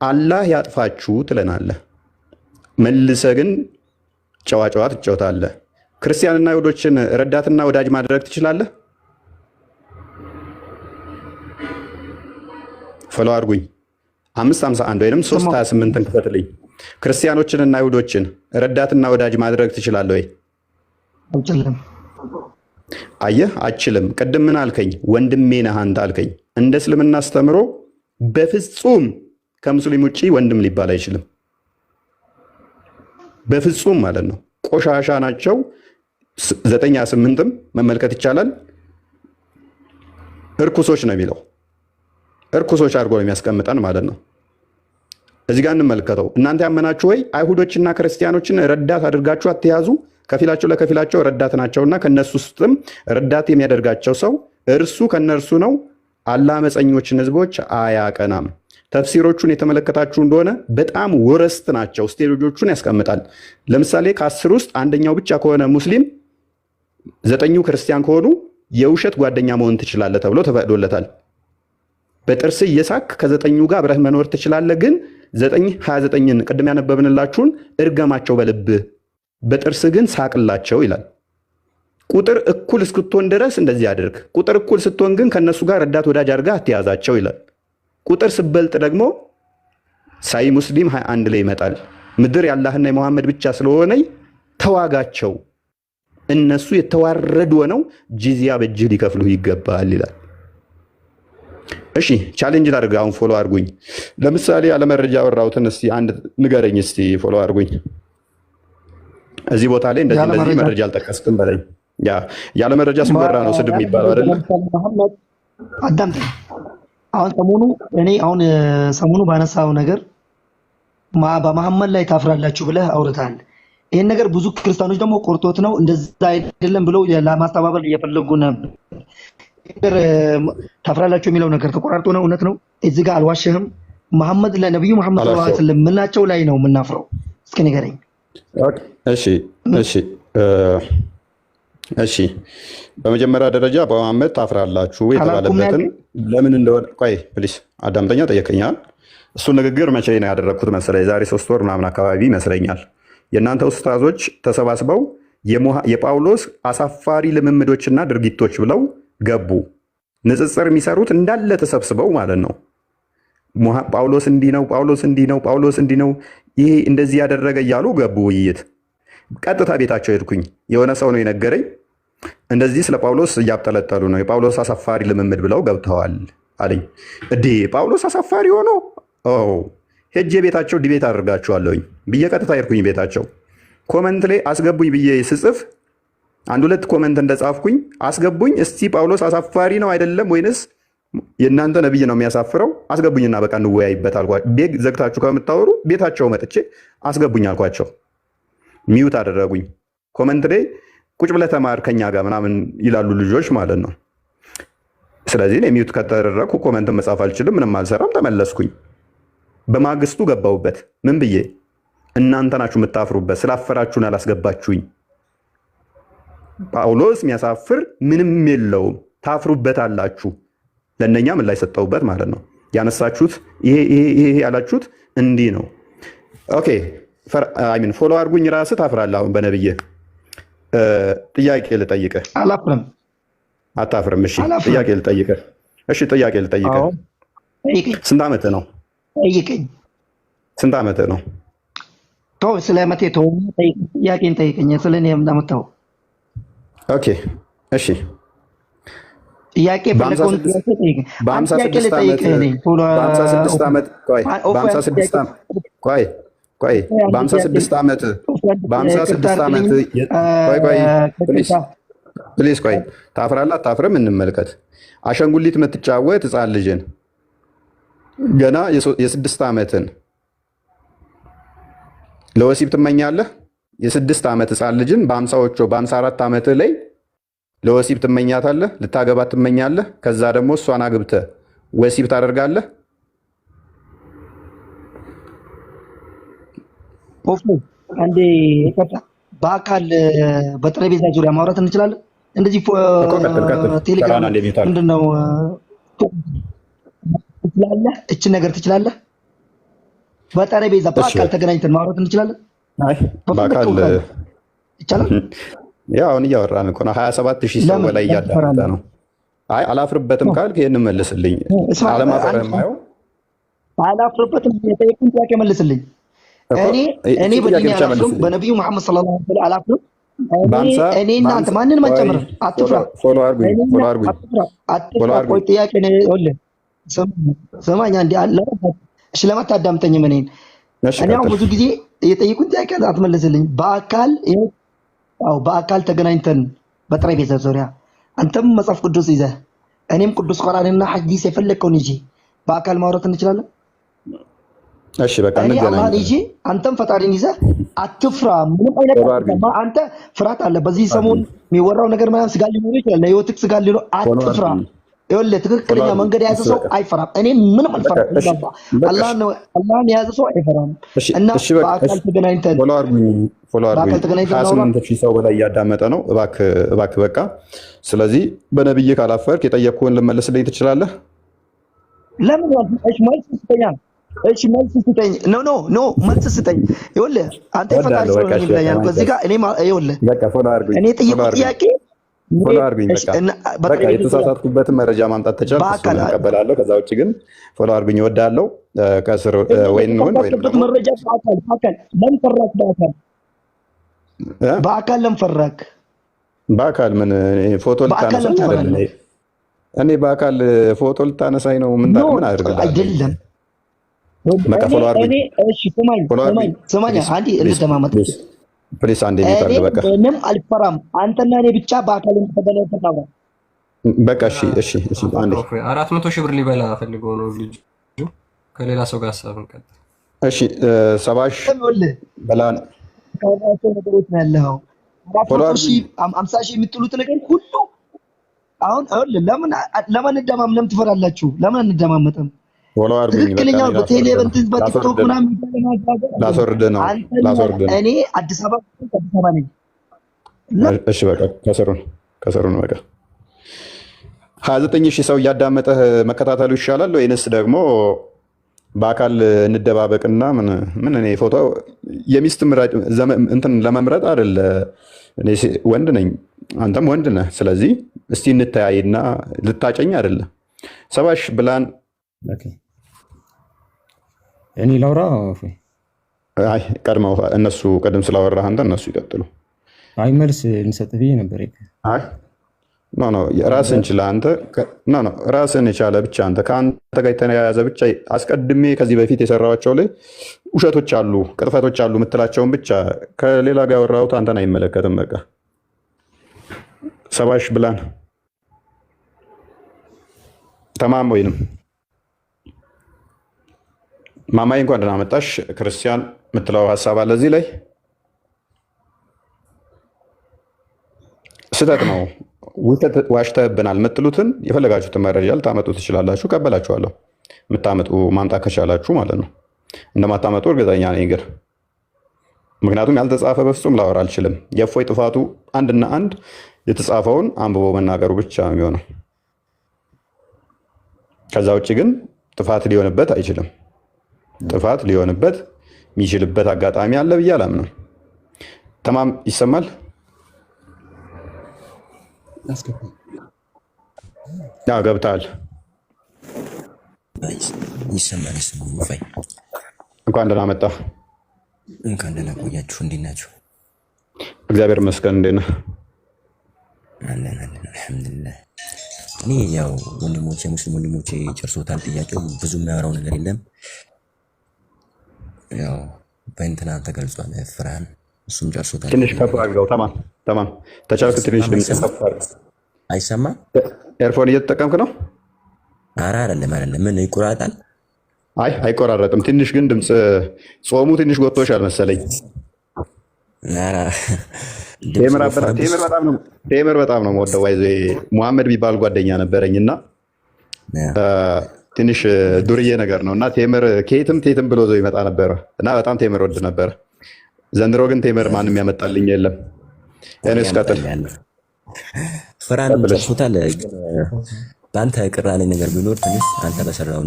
አላህ ያጥፋችሁ ትለናለህ። መልሰህ ግን ጨዋ ትጫወታለህ። ክርስቲያንና አይሁዶችን ረዳትና ወዳጅ ማድረግ ትችላለህ? ፎሎ አድርጉኝ። 551 ወይም 328ን ክፈትልኝ። ክርስቲያኖችንና አይሁዶችን ረዳትና ወዳጅ ማድረግ ትችላለህ ወይ? አልችልም። አየህ፣ አችልም። ቅድም ምን አልከኝ? ወንድሜ ነህ አንተ አልከኝ። እንደ እስልምና አስተምሮ በፍጹም ከሙስሊም ውጭ ወንድም ሊባል አይችልም። በፍጹም ማለት ነው። ቆሻሻ ናቸው። 98ም መመልከት ይቻላል። እርኩሶች ነው የሚለው። እርኩሶች አድርጎ ነው የሚያስቀምጠን ማለት ነው። እዚህ ጋር እንመልከተው። እናንተ ያመናችሁ ወይ አይሁዶችና ክርስቲያኖችን ረዳት አድርጋችሁ አትያዙ። ከፊላቸው ለከፊላቸው ረዳት ናቸውና ከነሱ ውስጥም ረዳት የሚያደርጋቸው ሰው እርሱ ከነርሱ ነው። አላህ አመፀኞችን ህዝቦች አያቀናም። ተፍሲሮቹን የተመለከታችሁ እንደሆነ በጣም ወረስት ናቸው። ስቴጆቹን ያስቀምጣል። ለምሳሌ ከ10 ውስጥ አንደኛው ብቻ ከሆነ ሙስሊም፣ 9ኙ ክርስቲያን ከሆኑ የውሸት ጓደኛ መሆን ትችላለህ ተብሎ ተፈቅዶለታል። በጥርስ እየሳክ ከ9ኙ ጋር አብረህ መኖር ትችላለህ። ግን 29ን ቅድም ያነበብንላችሁን እርገማቸው በልብህ በጥርስ ግን ሳቅላቸው ይላል። ቁጥር እኩል እስክትሆን ድረስ እንደዚህ አድርግ። ቁጥር እኩል ስትሆን ግን ከነሱ ጋር ረዳት ወዳጅ አድርገህ አትያዛቸው ይላል። ቁጥር ስበልጥ ደግሞ ሳይ ሙስሊም 21 ላይ ይመጣል። ምድር የአላህና የመሐመድ ብቻ ስለሆነ ተዋጋቸው፣ እነሱ የተዋረዱ ሆነው ጂዚያ በእጅህ ሊከፍሉ ይገባል ይላል። እሺ ቻሌንጅ ላድርግ። አሁን ፎሎ አድርጉኝ። ለምሳሌ ያለመረጃ ያወራሁትን እስቲ አንድ ንገረኝ። እስቲ ፎሎ አድርጉኝ። እዚህ ቦታ ላይ እንደዚህ መረጃ አልጠቀስክም በለኝ። ያለ መረጃ ሲወራ ነው ስድብ የሚባለው አይደለ? አዳምጠኝ። አሁን ሰሞኑ ባነሳው ነገር በመሐመድ ላይ ታፍራላችሁ ብለህ አውርተሃል። ይህን ነገር ብዙ ክርስቲያኖች ደግሞ ቆርጦት ነው እንደዛ አይደለም ብለው ለማስተባበል እየፈለጉ ነበር። ነገር ታፍራላችሁ የሚለው ነገር ተቆራርጦ ነው። እውነት ነው። እዚህ ጋር አልዋሽህም። መሐመድ ለነብዩ መሐመድ ሰለላሁ ዐለይሂ ወሰለም ምናቸው ላይ ነው የምናፍረው? እስኪ ንገረኝ። እሺ በመጀመሪያ ደረጃ በመሐመድ ታፍራላችሁ የተባለበትን ለምን እንደሆነ ቆይ ፕሊስ አዳምጠኛ ጠየቀኛል። እሱን ንግግር መቼ ነው ያደረግኩት መሰለኝ? የዛሬ 3 ወር ምናምን አካባቢ ይመስለኛል። የእናንተ ኡስታዞች ተሰባስበው የጳውሎስ አሳፋሪ ልምምዶችና ድርጊቶች ብለው ገቡ። ንጽጽር የሚሰሩት እንዳለ ተሰብስበው ማለት ነው። ጳውሎስ እንዲህ ነው፣ ጳውሎስ እንዲህ ነው፣ ጳውሎስ እንዲህ ነው፣ ይሄ እንደዚህ ያደረገ እያሉ ገቡ ውይይት። ቀጥታ ቤታቸው ሄድኩኝ። የሆነ ሰው ነው የነገረኝ። እንደዚህ ስለ ጳውሎስ እያብጠለጠሉ ነው፣ የጳውሎስ አሳፋሪ ልምምድ ብለው ገብተዋል አለኝ። እዴ ጳውሎስ አሳፋሪ ሆኖ ሄጄ ቤታቸው ዲቤት አድርጋችኋለሁኝ ብዬ ቀጥታ ሄድኩኝ ቤታቸው። ኮመንት ላይ አስገቡኝ ብዬ ስጽፍ 1-2 ኮመንት እንደጻፍኩኝ አስገቡኝ። እስቲ ጳውሎስ አሳፋሪ ነው አይደለም ወይንስ የእናንተ ነብይ ነው የሚያሳፍረው? አስገቡኝና በቃ እንወያይበት አልኳቸው። ቤግ ዘግታችሁ ከምታወሩ ቤታቸው መጥቼ አስገቡኝ አልኳቸው። ሚዩት አደረጉኝ። ኮመንት ላይ ቁጭ ብለህ ተማር ከኛ ጋር ምናምን ይላሉ ልጆች ማለት ነው። ስለዚህ ሚዩት ከተደረግኩ ኮመንትን መጻፍ አልችልም፣ ምንም አልሰራም። ተመለስኩኝ። በማግስቱ ገባሁበት። ምን ብዬ እናንተ ናችሁ የምታፍሩበት፣ ስላፈራችሁን አላስገባችሁኝ። ጳውሎስ የሚያሳፍር ምንም የለውም፣ ታፍሩበት አላችሁ። ለእነኛ ምን ላይ ሰጠውበት ማለት ነው። ያነሳችሁት ይሄ ያላችሁት እንዲህ ነው። ኦኬ ፎሎ አድርጉኝ። ራስህ ታፍራለህ። አሁን በነብዬ ጥያቄ ልጠይቅህ። አላፍርም። አታፍርም? እሺ ጥያቄ ልጠይቅህ። ጥያቄ ልጠይቅህ። ስንት ዓመትህ ነው? ጠይቀኝ። ስንት ዓመትህ ነው? ተው፣ ስለ መቴ ተው፣ ጥያቄን ጠይቀኝ። ስለ እኔ እንዳመጣው። ኦኬ እሺ። ጥያቄ በለቆን ጥያቄ ጠይቀኝ። በ56 ዓመት ፕሊዝ ቆይ፣ ታፍራለህ አታፍርም? እንመልከት። አሻንጉሊት የምትጫወት ህፃን ልጅን ገና የ6 ዓመትን ለወሲብ ትመኛለህ? የ6 ዓመት ህፃን ልጅን በ50ዎቹ በ54 ዓመት ላይ ለወሲብ ትመኛታለህ? ልታገባት ትመኛለህ? ከዛ ደግሞ እሷን አግብተህ ወሲብ ታደርጋለህ? አንዴ በአካል በጠረጴዛ ዙሪያ ማውራት እንችላለን? እንደዚህ ቴሌግራም ምንድን ነው ትችላለህ? እችን ነገር ትችላለህ? በጠረጴዛ በአካል ተገናኝተን ማውራት እንችላለን? በአካል ይቻላል? ያው አሁን እያወራን እኮ ነው። 27,000 ሰው በላይ እያዳመጠ ነው። አይ አላፍርበትም ካልክ ይሄን መልስልኝ። አለማፈርህም የማየው አላፍርበትም። የጠየቁን ጥያቄ መልስልኝ። እኔ በዲኔ አላፍርም፣ በነቢዩ መሐመድ ሰለላሁ ዐለይሂ ወሰለም አላፍርም። እኔ እናንተ ማንንም አንጨምርም። አትፍራ፣ አትፍራ። ቆይ ጥያቄ ነው። ይኸውልህ ስማኝ አንዴ አለ። እሺ ለማታዳምጠኝም እኔን እኔ አሁን ብዙ ጊዜ የጠየቁን ጥያቄ አትመልስልኝ። በአካል ተገናኝተን በጠረጴዛ ዙሪያ አንተም መጽሐፍ ቅዱስ ይዘህ እኔም ቅዱስ ቁርአንና ሐዲስ የፈለግከውን ይዤ በአካል ማውራት እንችላለን? እሺ በቃ እንገናኝ። ይዤ አንተም ፈጣሪን ይዘህ አትፍራ። ምንም አይነት አንተ ፍርሃት አለ። በዚህ ሰሞን የሚወራው ነገር ምናምን ስጋ ሊኖር ይችላል። ለህይወትህ ስጋ ሊኖር አትፍራ። ይኸውልህ ትክክለኛ መንገድ የያዘ ሰው አይፈራም። እኔ ምንም አልፈራም። አላህን የያዘ ሰው አይፈራም። እና በአካል ተገናኝተን በአካል ተገናኝተን 28,000 ሰው በላይ እያዳመጠ ነው። እባክህ በቃ። ስለዚህ በነብዬ ካላፈርክ የጠየቅኩህን ልመልስልኝ ትችላለህ? ለምን? እሺ መልስ ስጠኝ። እሺ መልስ ስጠኝ። ኖ መልስ ስጠኝ። ይኸውልህ አንተ ፈጣሪ ስለሆነ ይብላኛል። በዚህ ጋር እኔ ይኸውልህ በቃ ፎሎ አድርጉኝ። እኔ ጠየቁት ጥያቄ ፎሎ አድርጉኝ። በቃ የተሳሳትኩበትን መረጃ ማምጣት ተቻልኩ እቀበላለሁ። ከዛ ውጭ ግን ፎሎ አድርጉኝ። እወዳለሁ። ከስር ወይን መረጃ በአካል ለምን ፈራክ? በአካል ለምን ፈራክ? በአካል ምን ፎቶ ልታነሳኝ አይደለም? እኔ በአካል ፎቶ ልታነሳኝ ነው? ምን አድርግልህ? አይደለም በቃ ፎሎ አድርጉኝ። እሺ ስማኝ አንዴ እንተማመጥ ፕሊስ አንዴ ይታርግ። በቃ ምንም አልፈራም። አንተና እኔ ብቻ በአካል ተገናኝተን እናውራ። በቃ እሺ አንዴ 400,000 ብር ሊበላ ፈልገው ነው ልጁ ከሌላ ሰው ጋር ሀሳብን ቀጥ። እሺ 70,000 በላን ካላቸው ነገሮች ነው ያለው። 50,000 የምትሉት ነገር ሁሉ አሁን ለምን እንደማምለም ትፈራላችሁ? ለምን እንደማመጠም ወላሂ አርጉኝ። ትክክለኛው በቴሌቪዥን በቲክቶክ ምናምን ላስወርድ ነው። እኔ አዲስ አበባ ነኝ። እሺ በቃ ከሰሩ ነው በቃ 29,000 ሰው እያዳመጠህ መከታተሉ ይሻላል ወይንስ ደግሞ በአካል እንደባበቅና ምን እኔ ፎቶ የሚስት እንትን ለመምረጥ አይደለ? እኔ ወንድ ነኝ፣ አንተም ወንድ ነህ። ስለዚህ እስቲ እንተያይና ልታጨኝ አይደለ? ሰባሽ ብላን እኔ ላውራ። አይ ቀድመው እነሱ ቀደም ስላወራህ አንተ እነሱ ይቀጥሉ። አይ መልስ ልንሰጥህ ብዬ ነበር። አይ ኖ ራስን ችላ አንተ ራስን የቻለ ብቻ አንተ ከአንተ ጋር የተያያዘ ብቻ አስቀድሜ ከዚህ በፊት የሰራኋቸው ላይ ውሸቶች አሉ፣ ቅጥፈቶች አሉ የምትላቸውን ብቻ ከሌላ ጋር ያወራሁት አንተን አይመለከትም። በቃ ሰባሽ ብላን ተማም ወይንም ማማዬ እንኳን ደህና መጣሽ። ክርስቲያን የምትለው ሀሳብ አለ እዚህ ላይ? ስህተት ነው ዋሽተህብናል የምትሉትን የፈለጋችሁትን መረጃ ልታመጡ ትችላላችሁ፣ ቀበላችኋለሁ። የምታመጡ ማምጣት ከቻላችሁ ማለት ነው። እንደማታመጡ እርግጠኛ ነኝ ግን ምክንያቱም ያልተጻፈ በፍጹም ላወራ አልችልም። የእፎይ ጥፋቱ አንድና አንድ የተጻፈውን አንብቦ መናገሩ ብቻ ነው የሚሆነው። ከዛ ውጭ ግን ጥፋት ሊሆንበት አይችልም። ጥፋት ሊሆንበት የሚችልበት አጋጣሚ አለ ብዬ አላምንም። ተማም ይሰማል? ገብተሃል? ይሰማል። እንኳን ደህና መጣ። እንኳን ደህና ቆያችሁ። እንዴት ናችሁ? እግዚአብሔር ይመስገን። እንዴት ነህ? አለን አልሐምዱሊላህ። እኔ ያው ወንድሞቼ ሙስሊም ወንድሞቼ ጨርሶታል። ጥያቄው ብዙ የሚያወራው ነገር የለም። ያው በእንትና ተገልጿል። ፍርሃን እሱም ጨርሶታል። ትንሽ ከፍ አድርገው። ተማም ተቻልክ? ትንሽ ድምፅ ከፍ አድርገው። አይሰማም? ኤርፎን እየተጠቀምክ ነው? ኧረ አይደለም። ምን ይቆራጣል? አይ አይቆራረጥም። ትንሽ ግን ድምፅ ጾሙ ትንሽ ጎቶሻል መሰለኝ። ቴምር በጣም ነው የምወደው። ይዞ ሙሐመድ የሚባል ጓደኛ ነበረኝ እና ትንሽ ዱርዬ ነገር ነው እና ቴምር ከየትም ብሎ ዞ ይመጣ ነበረ እና በጣም ቴምር ወድ ነበረ። ዘንድሮ ግን ቴምር ማንም ያመጣልኝ የለም። እኔስ ቀጥል። ፍራን ጨርሶታል። በአንተ ቅር ያለኝ ነገር ቢኖር ትንሽ አንተ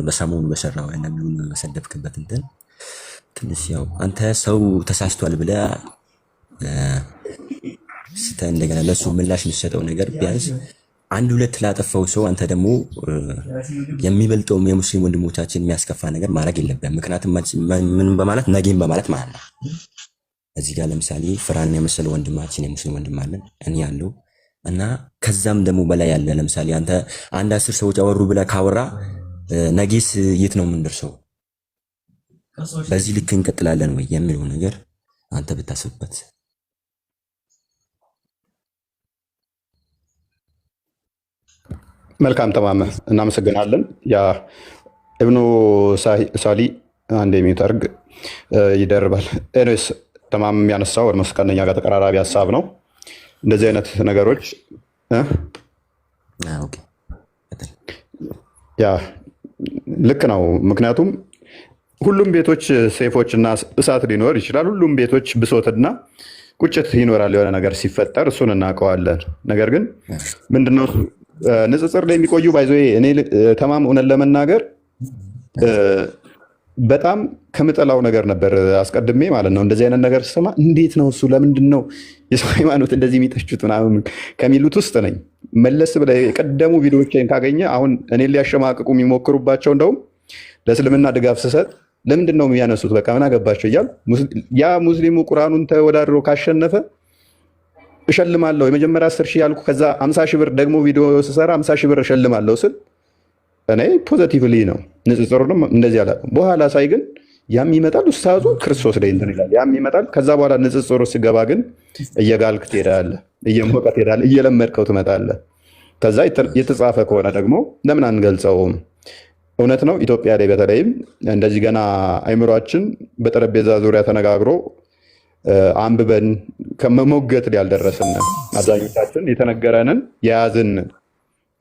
በሰሞኑ በሰራው ነብዩን መሰደብክበት እንትን ትንሽ ያው አንተ ሰው ተሳስቷል ብለህ እንደገና ለሱ ምላሽ የሚሰጠው ነገር ቢያንስ አንድ ሁለት ላጠፋው ሰው አንተ ደግሞ የሚበልጠው የሙስሊም ወንድሞቻችን የሚያስከፋ ነገር ማድረግ የለብህም። ምክንያቱም ምን በማለት ነጌም በማለት ማለት ነው። እዚህ ጋር ለምሳሌ ፍራን የመሰለ ወንድማችን የሙስሊም ወንድም አለን እኔ ያለው እና ከዛም ደግሞ በላይ ያለ ለምሳሌ አንተ አንድ 10 ሰዎች አወሩ ብለህ ካወራ ነጌስ የት ነው የምንደርሰው? በዚህ ልክ እንቀጥላለን ወይ የሚለው ነገር አንተ ብታስብበት። መልካም ተማመ፣ እናመሰግናለን። ያ እብኑ ሳሊ አንድ የሚዩት አድርግ ይደርባል። ኤኒዌይስ ተማም ያነሳው ወደ መስቀለኛ ጋር ተቀራራቢ ሀሳብ ነው። እንደዚህ አይነት ነገሮች ያ ልክ ነው። ምክንያቱም ሁሉም ቤቶች ሴፎች እና እሳት ሊኖር ይችላል። ሁሉም ቤቶች ብሶትና ቁጭት ይኖራል። የሆነ ነገር ሲፈጠር እሱን እናውቀዋለን። ነገር ግን ምንድነው ንጽጽር ላይ የሚቆዩ ባይዞ እኔ ተማም እውነት ለመናገር በጣም ከምጠላው ነገር ነበር አስቀድሜ ማለት ነው። እንደዚህ አይነት ነገር ስሰማ እንዴት ነው እሱ ለምንድን ነው የሰው ሃይማኖት እንደዚህ የሚጠቹት ምናምን ከሚሉት ውስጥ ነኝ። መለስ ብለህ የቀደሙ ቪዲዮዎችን ካገኘ አሁን እኔን ሊያሸማቅቁ የሚሞክሩባቸው እንደውም ለእስልምና ድጋፍ ስሰጥ ለምንድን ነው የሚያነሱት? በቃ ምን አገባቸው እያሉ ያ ሙስሊሙ ቁርአኑን ተወዳድሮ ካሸነፈ እሸልማለሁ የመጀመሪያ 10,000 ያልኩ ከዛ 50,000 ብር ደግሞ ቪዲዮ ስሰራ 50,000 ብር እሸልማለሁ ስል እኔ ፖዘቲቭሊ ነው ንጽጽሩንም እንደዚህ አላውቅም። በኋላ ሳይ ግን ያም ይመጣል ኡስታዙ ክርስቶስ ላይ እንትን ይላል፣ ያም ይመጣል። ከዛ በኋላ ንጽጽሩ ሲገባ ግን እየጋልክ ትሄዳለህ፣ እየሞቀ ትሄዳለህ፣ እየለመድከው ትመጣለህ። ከዛ የተጻፈ ከሆነ ደግሞ ለምን አንገልጸውም? እውነት ነው። ኢትዮጵያ ላይ በተለይም እንደዚህ ገና አይምሯችን በጠረጴዛ ዙሪያ ተነጋግሮ አንብበን ከመሞገት ላይ ያልደረስን አብዛኞቻችን የተነገረንን የያዝን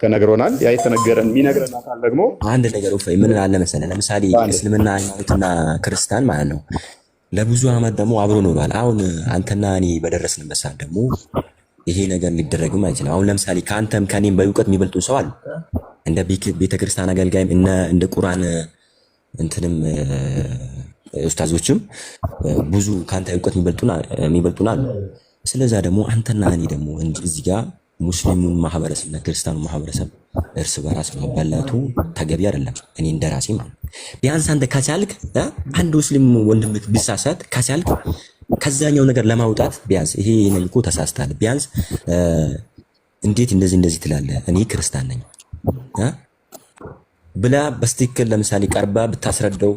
ተነግሮናል። ያ የተነገረን የሚነግረን አካል ደግሞ አንድ ነገር ምን አለ መሰለህ፣ ለምሳሌ እስልምና ሃይማኖትና ክርስቲያን ማለት ነው ለብዙ ዓመት ደግሞ አብሮ ኖሯል። አሁን አንተና እኔ በደረስንበት ሰዓት ደግሞ ይሄ ነገር ሊደረግም አይችልም። አሁን ለምሳሌ ከአንተም ከኔም በእውቀት የሚበልጡ ሰው አሉ። እንደ ቤተክርስቲያን አገልጋይም እንደ ቁርአን እንትንም ኡስታዞችም ብዙ ካንተ እውቀት የሚበልጡና አሉ። ስለዛ ደግሞ አንተና እኔ ደግሞ እዚህ ጋር ሙስሊሙን ማህበረሰብና ክርስቲያኑ ማህበረሰብ እርስ በራስ ማባላቱ ተገቢ አይደለም። እኔ እንደራሴ ማለት ቢያንስ አንተ ከቻልክ አንድ ሙስሊም ወንድምህ ቢሳሳት ከቻልክ ከዛኛው ነገር ለማውጣት ቢያንስ ይሄ እኮ ተሳስታል፣ ቢያንስ እንዴት እንደዚህ ትላለህ? እኔ ክርስቲያን ነኝ ብላ በስትክክል ለምሳሌ ቀርባ ብታስረዳው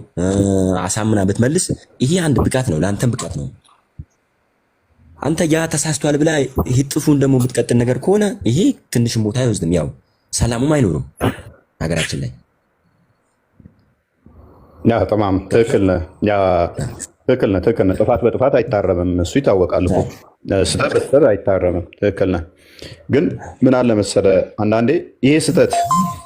አሳምና ብትመልስ ይሄ አንድ ብቃት ነው፣ ለአንተም ብቃት ነው። አንተ ያ ተሳስቷል ብላ ይሄ ጥፉን ደግሞ ብትቀጥል ነገር ከሆነ ይሄ ትንሽም ቦታ አይወስድም፣ ያው ሰላሙም አይኖርም ሀገራችን ላይ። ያ ተማም ትክክል ነህ። ያ ትክክል ነህ። ጥፋት በጥፋት አይታረምም፣ እሱ ይታወቃል እኮ። ስህተት በስህተት አይታረምም። ትክክል ነህ። ግን ምን አለ መሰለህ አንዳንዴ ይሄ ስህተት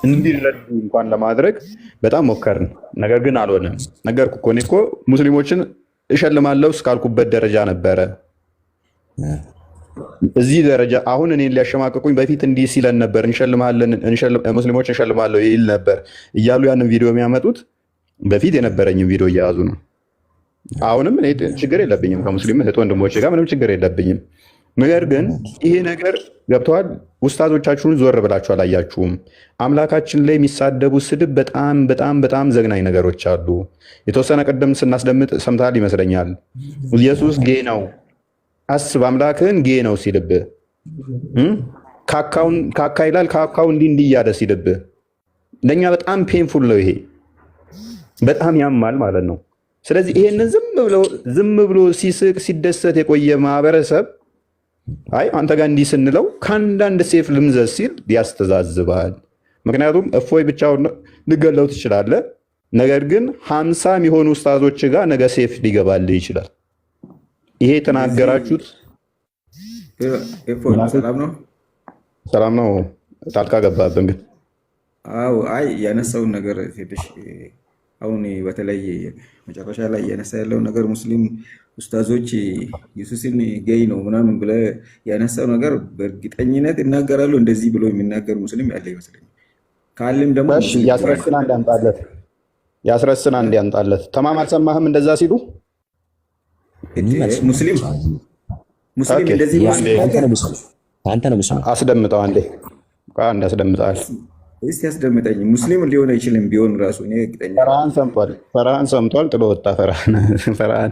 እንዲረዱ እንኳን ለማድረግ በጣም ሞከርን፣ ነገር ግን አልሆነም። ነገርኩህ እኮ እኔ እኮ ሙስሊሞችን እሸልማለሁ እስካልኩበት ደረጃ ነበረ። እዚህ ደረጃ አሁን እኔን ሊያሸማቀቁኝ በፊት እንዲህ ሲለን ነበር፣ ሙስሊሞች እንሸልማለሁ ይል ነበር እያሉ ያንን ቪዲዮ የሚያመጡት በፊት የነበረኝም ቪዲዮ እየያዙ ነው። አሁንም እኔ ችግር የለብኝም ከሙስሊም እህት ወንድሞቼ ጋር ምንም ችግር የለብኝም። ነገር ግን ይሄ ነገር ገብተዋል። ውስታዞቻችሁን ዞር ብላችሁ አላያችሁም? አምላካችን ላይ የሚሳደቡ ስድብ በጣም በጣም በጣም ዘግናኝ ነገሮች አሉ። የተወሰነ ቅድም ስናስደምጥ ሰምተሃል ይመስለኛል። ኢየሱስ ጌ ነው፣ አስብ አምላክህን ጌ ነው ሲልብህ፣ ካካ ይላል ካካው እንዲህ እያለ ሲልብህ፣ ለእኛ በጣም ፔንፉል ነው። ይሄ በጣም ያማል ማለት ነው። ስለዚህ ይሄንን ዝም ብሎ ሲስቅ ሲደሰት የቆየ ማህበረሰብ አይ አንተ ጋር እንዲህ ስንለው ከአንዳንድ ሴፍ ልምዘዝ ሲል ያስተዛዝባል። ምክንያቱም እፎይ ብቻውን ልገለው ትችላለህ፣ ነገር ግን 50 የሚሆኑ ኡስታዞች ጋር ነገ ሴፍ ሊገባልህ ይችላል። ይሄ የተናገራችሁት ሰላም ነው። ጣልቃ ገባብን ግን አዎ፣ አይ ያነሳውን ነገር ትንሽ አሁን በተለይ መጨረሻ ላይ እያነሳ ያለው ነገር ሙስሊም ኡስታዞች ኢየሱስን ጌይ ነው ምናምን ብለህ ያነሳው ነገር በእርግጠኝነት ይናገራሉ። እንደዚህ ብሎ የሚናገር ሙስሊም ያለ ይመስለኛል። ካለም ደግሞ ያስረስን አንድ ያንጣለት። ተማም አልሰማህም እንደዛ ሲሉ ሙስሊም እንደዚህ አንተ ነው ሙስሊም አስደምጠው አንዴ አስደምጠዋል። እስቲ ያስደምጠኝ። ሙስሊም ሊሆን አይችልም ቢሆን ራሱ እኔ እርግጠኛ ፈርሃን ሰምቷል፣ ጥሎ ወጣ። ፈርሃን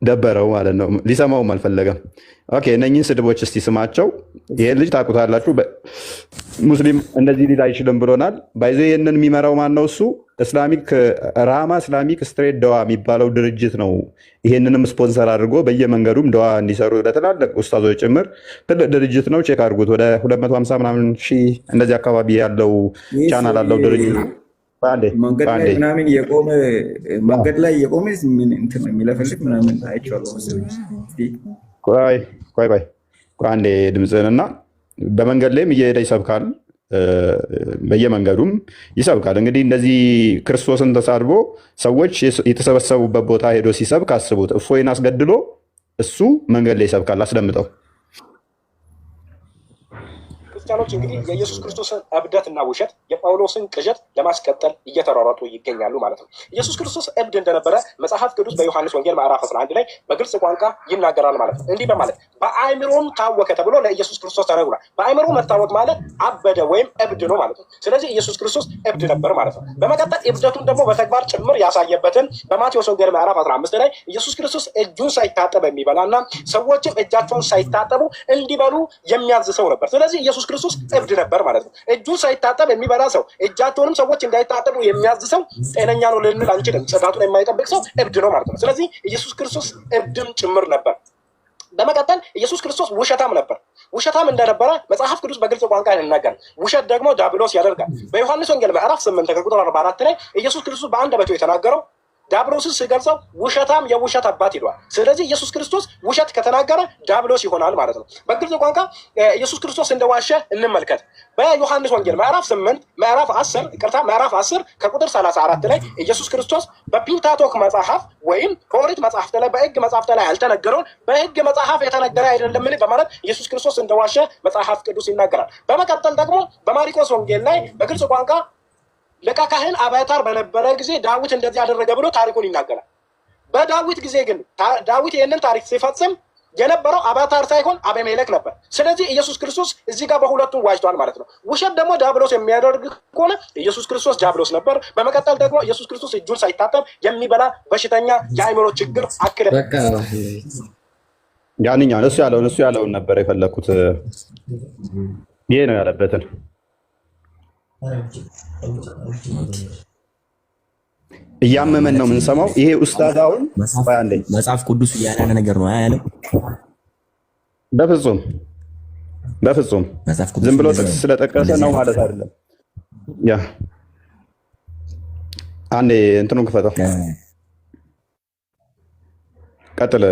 ደበረው ማለት ነው፣ ሊሰማውም አልፈለገም። ኦኬ እነኚህን ስድቦች እስቲ ስማቸው። ይሄን ልጅ ታውቁታላችሁ። ሙስሊም እንደዚህ ሊል አይችልም ብሎናል። ባይዞ ይህንን የሚመራው ማን ነው? እሱ ራማ እስላሚክ ስትሬት ደዋ የሚባለው ድርጅት ነው። ይሄንንም ስፖንሰር አድርጎ በየመንገዱም ደዋ እንዲሰሩ ለትላልቅ ኡስታዞች ጭምር ትልቅ ድርጅት ነው። ቼክ አድርጉት። ወደ 250 ምናምን ሺህ እንደዚህ አካባቢ ያለው ቻናል አለው ድርጅት። መንገድ ላይ ምናምን የቆመ መንገድ ላይ የቆመ የሚለፈልግ ምናምን አይቼዋለሁ መሰለኝ። ቆይ አንዴ ድምፅህንና በመንገድ ላይም እየሄደ ይሰብካል፣ በየመንገዱም ይሰብካል። እንግዲህ እንደዚህ ክርስቶስን ተሳድቦ ሰዎች የተሰበሰቡበት ቦታ ሄዶ ሲሰብክ አስቡት። እፎይን አስገድሎ እሱ መንገድ ላይ ይሰብካል። አስደምጠው። ክርስቲያኖች እንግዲህ የኢየሱስ ክርስቶስን እብደትና ውሸት የጳውሎስን ቅዠት ለማስቀጠል እየተሯሯጡ ይገኛሉ ማለት ነው። ኢየሱስ ክርስቶስ እብድ እንደነበረ መጽሐፍ ቅዱስ በዮሐንስ ወንጌል ምዕራፍ 11 ላይ በግልጽ ቋንቋ ይናገራል ማለት ነው። እንዲህ በማለት በአእምሮም ታወከ ተብሎ ለኢየሱስ ክርስቶስ ተነግሯል። በአእምሮ መታወክ ማለት አበደ ወይም እብድ ነው ማለት ነው። ስለዚህ ኢየሱስ ክርስቶስ እብድ ነበር ማለት ነው። በመቀጠል እብደቱን ደግሞ በተግባር ጭምር ያሳየበትን በማቴዎስ ወንጌል ምዕራፍ 15 ላይ ኢየሱስ ክርስቶስ እጁን ሳይታጠብ የሚበላና ሰዎችም እጃቸውን ሳይታጠቡ እንዲበሉ የሚያዝ ሰው ነበር። ስለዚህ ኢየሱስ ክርስቶስ እብድ ነበር ማለት ነው። እጁን ሳይታጠብ የሚበላ ሰው፣ እጃቸውንም ሰዎች እንዳይታጠቡ የሚያዝ ሰው ጤነኛ ነው ልንል አንችልም። ጽዳቱን የማይጠብቅ ሰው እብድ ነው ማለት ነው። ስለዚህ ኢየሱስ ክርስቶስ እብድም ጭምር ነበር። በመቀጠል ኢየሱስ ክርስቶስ ውሸታም ነበር። ውሸታም እንደነበረ መጽሐፍ ቅዱስ በግልጽ ቋንቋ ይናገራል። ውሸት ደግሞ ዲያብሎስ ያደርጋል። በዮሐንስ ወንጌል ምዕራፍ 8 ከቁጥር 44 ላይ ኢየሱስ ክርስቶስ በአንደበቱ የተናገረው ዲያብሎስን ሲገልጸው ውሸታም የውሸት አባት ይለዋል። ስለዚህ ኢየሱስ ክርስቶስ ውሸት ከተናገረ ዲያብሎስ ይሆናል ማለት ነው። በግልጽ ቋንቋ ኢየሱስ ክርስቶስ እንደዋሸ እንመልከት። በዮሐንስ ወንጌል ምዕራፍ 10 ከቁጥር 34 ላይ ኢየሱስ ክርስቶስ በፒንታቶክ መጽሐፍ ወይም በኦሪት መጽሐፍት ላይ በሕግ መጽሐፍት ላይ ያልተነገረውን በሕግ መጽሐፍ የተነገረ አይደለምን በማለት ኢየሱስ ክርስቶስ እንደዋሸ መጽሐፍ ቅዱስ ይናገራል። በመቀጠል ደግሞ በማርቆስ ወንጌል ላይ በግልጽ ቋንቋ ሊቀ ካህን አብያታር በነበረ ጊዜ ዳዊት እንደዚህ ያደረገ ብሎ ታሪኩን ይናገራል። በዳዊት ጊዜ ግን ዳዊት ይህንን ታሪክ ሲፈጽም የነበረው አብያታር ሳይሆን አቤሜሌክ ነበር። ስለዚህ ኢየሱስ ክርስቶስ እዚህ ጋር በሁለቱም ዋጅቷል ማለት ነው። ውሸት ደግሞ ዲያብሎስ የሚያደርግ ከሆነ ኢየሱስ ክርስቶስ ዲያብሎስ ነበር። በመቀጠል ደግሞ ኢየሱስ ክርስቶስ እጁን ሳይታጠብ የሚበላ በሽተኛ የአእምሮ ችግር አክለ ያንኛውን እሱ ያለውን ነበር የፈለኩት። ይሄ ነው ያለበትን እያመመን ነው የምንሰማው። ይሄ ኡስታዝ አሁን መጽሐፍ ቅዱስ ያለ ነገር ነው ያለው። በፍጹም ዝም ብሎ ጥቅስ ስለጠቀሰ ነው ማለት አይደለም። ያ አንዴ እንትኑን ክፈተው፣ ቀጥል።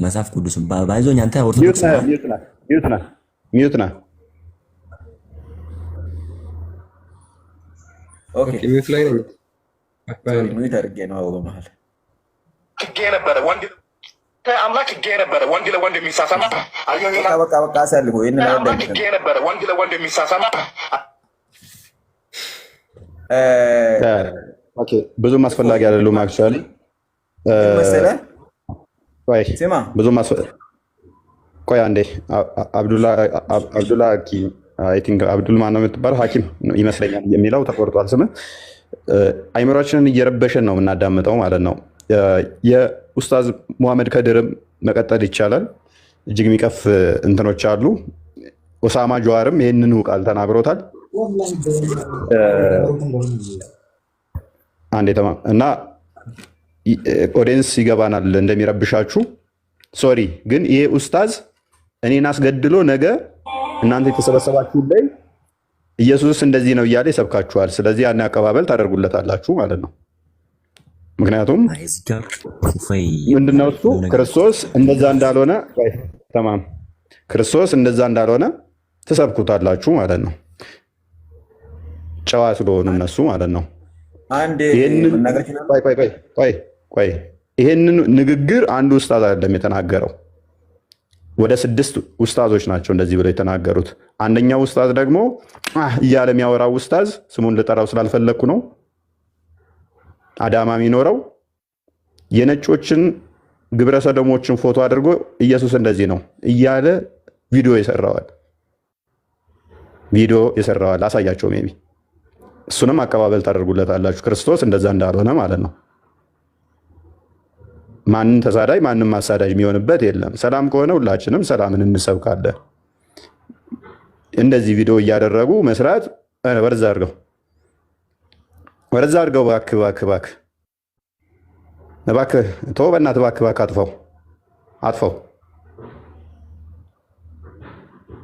መጽሐፍ ቅዱስ ባይዞኝ አንተ ኦርቶዶክስ ሚዩት ና ኦኬ ሚዩት ላይ ነው። ሚዩት አድርጌ ነው በመሀል ህጌ ነበረ አምላክ ህጌ ነበረ ወንድ ለወንድ የሚሳሳም በቃ አሳልፎ ይሄን ላይ አምላክ ህጌ ነበረ ወንድ ለወንድ የሚሳሳም ኦኬ ብዙም አስፈላጊ አይደለም። አክቹአሊ ብዙም ቆይ አንዴ አብዱላ ሐኪም አይ ቲንክ አብዱል ማን ነው የምትባለው ሐኪም ይመስለኛል የሚለው ተቆርጧል ስም። አይምሮአችንን እየረበሸን ነው የምናዳምጠው ማለት ነው። የኡስታዝ ሙሐመድ ከድርም መቀጠል ይቻላል። እጅግ የሚቀፍ እንትኖች አሉ። ኦሳማ ጀዋርም ይህንኑ ቃል ተናግሮታል። አንዴ ተማም እና ኦዲየንስ ይገባናል እንደሚረብሻችሁ። ሶሪ ግን ይሄ ኡስታዝ እኔን አስገድሎ ነገ እናንተ የተሰበሰባችሁ ላይ ኢየሱስ እንደዚህ ነው እያለ ይሰብካችኋል። ስለዚህ ያን አቀባበል ታደርጉለታላችሁ ማለት ነው። ምክንያቱም ምንድነው እሱ ክርስቶስ እንደዛ እንዳልሆነ ተማም ክርስቶስ እንደዛ እንዳልሆነ ትሰብኩታላችሁ ማለት ነው። ጨዋ ስለሆኑ እነሱ ማለት ነው። ይሄንን ንግግር አንዱ ኡስታዝ አይደለም የተናገረው፣ ወደ 6 ኡስታዞች ናቸው እንደዚህ ብለው የተናገሩት። አንደኛው ኡስታዝ ደግሞ እያለ የሚያወራው ኡስታዝ ስሙን ልጠራው ስላልፈለግኩ ነው፣ አዳማ የሚኖረው የነጮችን ግብረ ሰዶሞችን ፎቶ አድርጎ ኢየሱስ እንደዚህ ነው እያለ ቪዲዮ የሰራዋል። አሳያቸው ሜቢ እሱንም አቀባበል ታደርጉለታላችሁ። ክርስቶስ እንደዛ እንዳልሆነ ማለት ነው። ማንን ተሳዳጅ ማንም ማሳዳጅ የሚሆንበት የለም። ሰላም ከሆነ ሁላችንም ሰላምን እንሰብካለን። እንደዚህ ቪዲዮ እያደረጉ መስራት ወደዛ አድርገው እባክህ ተው፣ በእናትህ እባክህ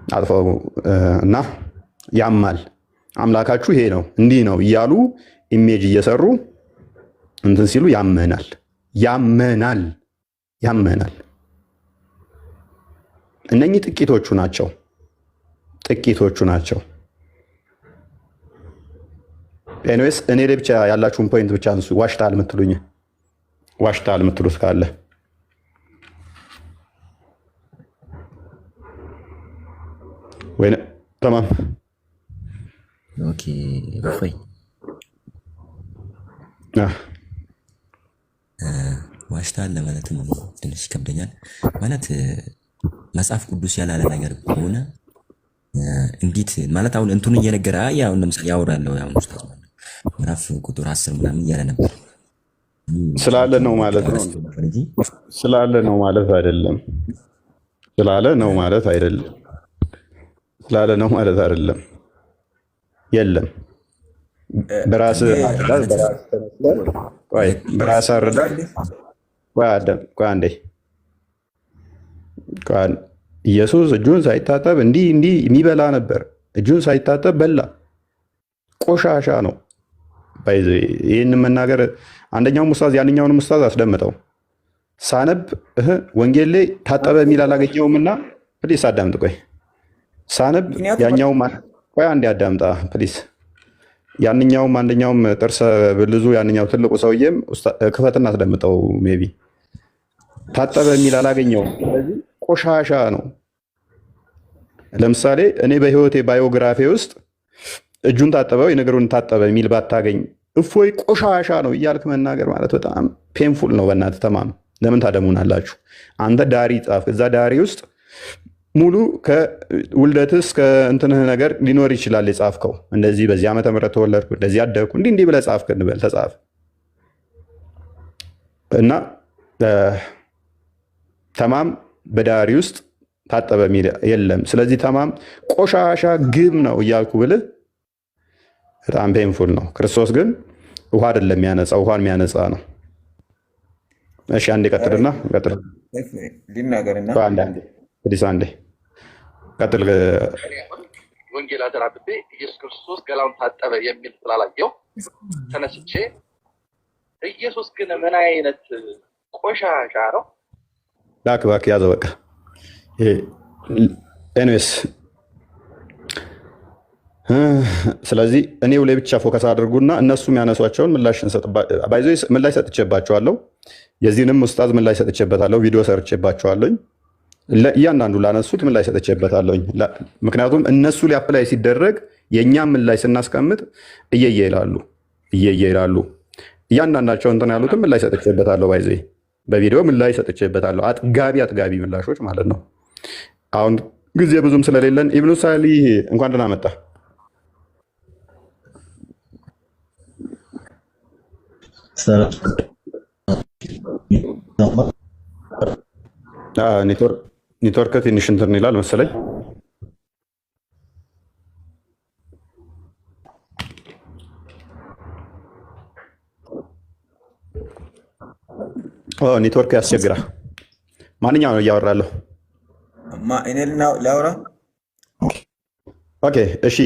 አጥፈው እና ያማል። አምላካችሁ ይሄ ነው እንዲህ ነው እያሉ ኢሜጅ እየሰሩ እንትን ሲሉ ያመናል። እነኚህ ጥቂቶቹ ናቸው። ኤኒዌይስ እኔ ላይ ብቻ ያላችሁን ፖይንት ብቻ አንሱ። ዋሽታል የምትሉት ካለ ወይ ተማም ኦኬ በፈይ ዋሽታል ለማለት ትንሽ ይከብደኛል። ማለት መጽሐፍ ቅዱስ ያላለ ነገር ከሆነ እንዴት ማለት አሁን እንቱን እየነገረ ያው ለምሳሌ ያወራለው ያው ኡስታዝ ምዕራፍ ቁጥር 10 ምናምን እያለ ነበር ስላለ ነው ማለት ነው። ስላለ ነው ማለት አይደለም። የለም በራስህ አረዳድ አንዴ ኢየሱስ እጁን ሳይታጠብ እንዲህ የሚበላ ነበር። እጁን ሳይታጠብ በላ። ቆሻሻ ነው። ይህን መናገር አንደኛውም ኡስታዝ ያንኛውንም ኡስታዝ አስደምጠው ሳነብ ወንጌል ላይ ታጠበ የሚል አላገኘውም እና ፕሊስ አዳምጥ። ቆይ ሳነብ ያኛው ቆይ አንዴ አዳምጣ ፕሊስ። ያንኛውም አንደኛውም ጥርሰ ብልዙ ያንኛው ትልቁ ሰውዬም ክፈትና አስደምጠው። ሜቢ ታጠበ የሚል አላገኘውም። ስለዚህ ቆሻሻ ነው። ለምሳሌ እኔ በህይወቴ ባዮግራፊ ውስጥ እጁን ታጠበው የነገሩን ታጠበ የሚል ባታገኝ እፎይ ቆሻሻ ነው እያልክ መናገር ማለት በጣም ፔንፉል ነው። በእናትህ ተማም ለምን ታደሙናላችሁ? አንተ ዳሪ ጻፍ። እዛ ዳሪ ውስጥ ሙሉ ከውልደትህ እስከ እንትንህ ነገር ሊኖር ይችላል የጻፍከው። እንደዚህ በዚህ ዓመተ ምህረት ተወለድኩ፣ እንደዚህ አደግኩ፣ እንዲህ ብለህ ጻፍክ እንበል ተጻፍ እና ተማም በዳሪ ውስጥ ታጠበ የሚል የለም። ስለዚህ ተማም ቆሻሻ ግም ነው እያልኩ ብልህ በጣም ፔንፉል ነው። ክርስቶስ ግን ውሃ አይደለም የሚያነጻ፣ ውሃን የሚያነጻ ነው። እሺ አንዴ ቀጥልና ቀጥል ሊናገርና አንዴ ቀጥል። ወንጌል አደራብቤ ኢየሱስ ክርስቶስ ገላውን ታጠበ የሚል ስላላየው ተነስቼ ኢየሱስ ግን ምን አይነት ቆሻሻ ነው ላክ ያዘው በቃ። ኤኒዌይስ ስለዚህ እኔው ላይ ብቻ ፎከስ አድርጉና እነሱ የሚያነሷቸውን ምላሽ ሰጥቼባቸዋለሁ። የዚህንም ኡስታዝ ምላሽ ሰጥቼበታለሁ። ቪዲዮ ሰርቼባቸዋለሁ። እያንዳንዱ ላነሱት ምላሽ ሰጥቼበታለሁ። ምክንያቱም እነሱ ላይ አፕላይ ሲደረግ የእኛም ምላሽ ስናስቀምጥ እየየ ይላሉ። እያንዳንዳቸው እንትን ያሉትም ምላሽ ሰጥቼበታለሁ። በቪዲዮ ምላሽ ሰጥቼበታለሁ። አጥጋቢ ምላሾች ማለት ነው። አሁን ጊዜ ብዙም ስለሌለን ኢብኑ ሳሊህ እንኳን ደህና መጣ። ኔትወርክ ትንሽ እንትን ይላል መሰለኝ። ኔትወርክ ያስቸግራል። ማንኛው ነው እያወራለሁ? ላውራ። ኦኬ እሺ።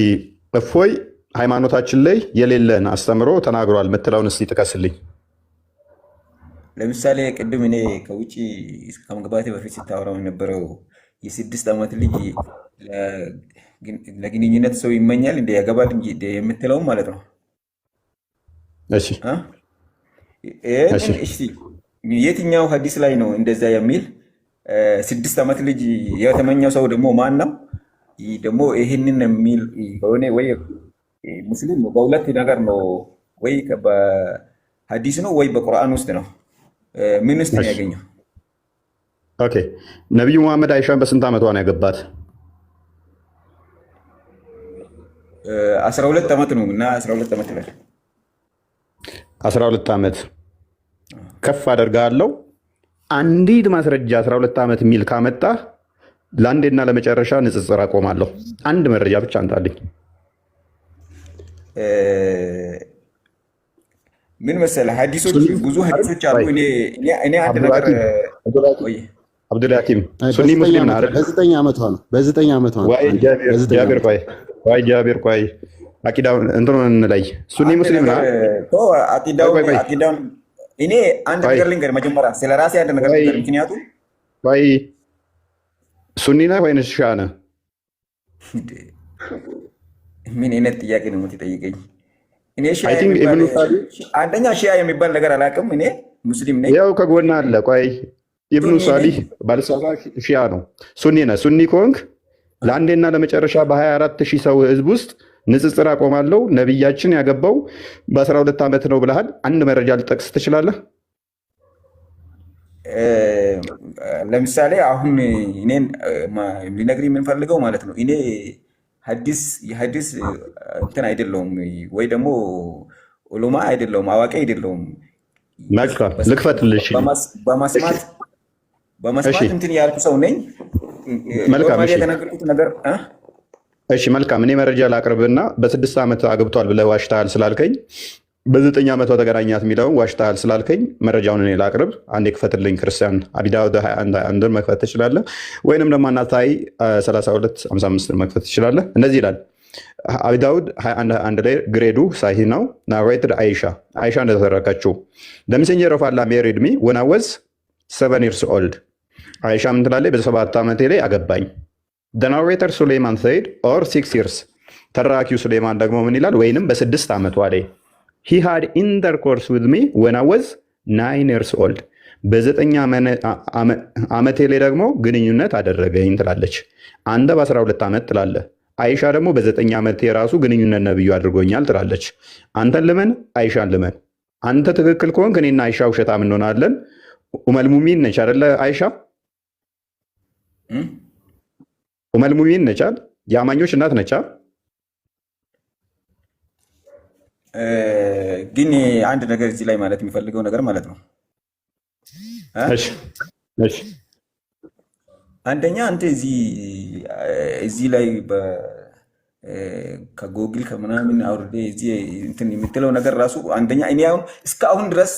እፎይ ሃይማኖታችን ላይ የሌለን አስተምሮ ተናግሯል የምትለውን እስኪ ጥቀስልኝ። ለምሳሌ ቅድም እኔ ከውጭ ከመግባቴ በፊት ስታወራው የነበረው የ6 ዓመት ልጅ ለግንኙነት ሰው ይመኛል እንደ ያገባል የምትለው ማለት ነው። እሺ የትኛው ሀዲስ ላይ ነው እንደዛ የሚል? 6 ዓመት ልጅ የተመኘው ሰው ደግሞ ማን ነው? ደግሞ ይህንን የሚል ከሆነ ወይ ሙስሊም በሁለት ነገር ነው፣ ወይ በሀዲስ ነው ወይ በቁርአን ውስጥ ነው። ምን ውስጥ ነው ያገኘው? ኦኬ ነቢዩ መሐመድ አይሻን በስንት ዓመቷ ነው ያገባት? 12 ዓመት ነው እና 12 ዓመት ላይ 12 ዓመት ከፍ አደርጋለሁ። አንዲት ማስረጃ 12 ዓመት የሚል ካመጣ ለአንዴና ለመጨረሻ ንጽጽር አቆማለሁ። አንድ መረጃ ብቻ አንጣልኝ። ምን መሰለህ ሀዲሶች ብዙ ሀዲሶች አሉ። እኔ አንድ ነገር አብዱልሐኪም ሱኒ ሙስሊም ነው አይደል? በ9 ዓመቷ ነው። በ9 ዓመቷ ነው። ጃቢር ቆይ አቂዳውን እንትኑን ላይ ሱኒ ሙስሊም ነው። አቂዳውን እኔ አንድ ነገር ልንገር መጀመሪያ ስለ ራሴ አንድ ነገር ልንገር። ምክንያቱም ወይ ሱኒ ነህ ወይንስ ሺዓ ነህ? ምን አይነት ጥያቄ ነው የምትጠይቀኝ? እኔ አንደኛ ሺዓ የሚባል ነገር አላውቅም። እኔ ሙስሊም ነኝ። ያው ከጎና አለ። ቆይ ኢብኑ ሳሊህ ባልሳሳት ሺዓ ነው። ሱኒ ነህ። ሱኒ ከሆንክ ለአንዴና ለመጨረሻ በ24,000 ሰው ህዝብ ውስጥ ንጽጽር አቆማለሁ። ነቢያችን ያገባው በ12 ዓመት ነው ብለሃል። አንድ መረጃ ልጠቅስ ትችላለህ? ለምሳሌ አሁን እኔን ሊነግርህ የምንፈልገው ማለት ነው እኔ የሀዲስ እንትን አይደለውም ወይ ደግሞ ዑለማ አይደለውም፣ አዋቂ አይደለውም። ልክፈትልሽ በመስማት እንትን ያልኩ ሰው ነኝ። የተናገርኩት ነገር እሺ መልካም። እኔ መረጃ ላቅርብና በ6 ዓመት አግብቷል ብለህ ዋሽተሃል ስላልከኝ በ9 ዓመቷ ተገናኛት የሚለውን ዋሽተሃል ስላልከኝ መረጃውን እኔ ላቅርብ። አንዴ ክፈትልኝ። ክርስቲያን አቢ ዳውድ 21 መክፈት ትችላለህ፣ ወይንም ደግሞ አናታይ 32:55 መክፈት ትችላለህ። እንደዚህ ይላል አቢ ዳውድ 21 ላይ ግሬዱ ሳሂ ነው። ናሬትድ አይሻ እንደተረከችው the messenger of Allah married me when I was 7 years old አይሻ ምን ትላለች? በ7 ዓመቴ ላይ አገባኝ። the narrator ሱሌይማን said or 6 years ተራኪው ሱሌይማን ደግሞ ምን ይላል? ወይንም በ6 ዓመቷ ላይ he had intercourse with me when I was 9 years old በ9 ዓመቴ ላይ ደግሞ ግንኙነት አደረገኝ ትላለች። አንተ በ12 ዓመት ትላለህ። አይሻ ደግሞ በ9 ዓመቴ የራሱ ግንኙነት ነብዩ አድርጎኛል ትላለች። አንተን ልመን አይሻን ልመን። አንተ ትክክል ከሆንክ እኔና አይሻ ውሸታም እንሆናለን። ኡመል ሙሚን ነች አይደለ? አይሻ ኡመል ሙሚን ነች አይደል? የአማኞች እናት ነች። ግን አንድ ነገር እዚህ ላይ ማለት የሚፈልገው ነገር ማለት ነው። እሺ አንደኛ አንተ እዚህ ላይ ከጎግል ከምናምን አውርዴ እዚህ እንትን የምትለው ነገር ራሱ አንደኛ እኔ አሁን እስካሁን ድረስ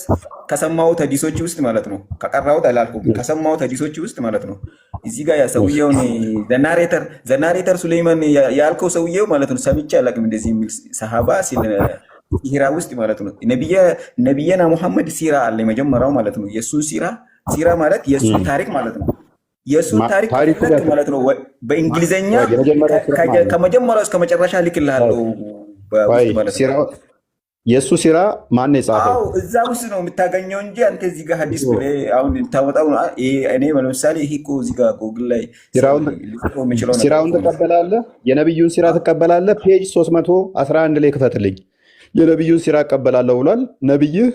ከሰማሁት ሐዲሶች ውስጥ ማለት ነው ከቀራሁት አላልኩም፣ ከሰማሁት ሐዲሶች ውስጥ ማለት ነው እዚህ ጋር ሰውየውን ዘናሬተር ሱሌይማን ያልከው ሰውየው ማለት ነው ሰምቼ አላውቅም። እንደዚህ የሚል ሰሃባ ሲራ ውስጥ ማለት ነው ነቢየና ሙሐመድ ሲራ አለ መጀመሪያው ማለት ነው። የሱ ሲራ ማለት የሱ ታሪክ ማለት ነው። የሱ ታሪክ ማለት ነው። በእንግሊዘኛ ከመጀመሪያው እስከ መጨረሻ ልክልሃለሁ ማለት ነው። የሱ ሲራ ማን የጻፈው? አዎ እዛ ውስጥ ነው የምታገኘው እንጂ አንተ እዚህ ጋር ሐዲስ ብለህ አሁን ታወጣው። እኔ ለምሳሌ ይሄ እኮ እዚህ ጋር ጎግል ላይ ሲራውን ትቀበላለህ? የነብዩን ሲራ ትቀበላለህ? ፔጅ 311 ላይ ክፈትልኝ። የነብዩን ሲራ እቀበላለሁ ብሏል። ነብይህ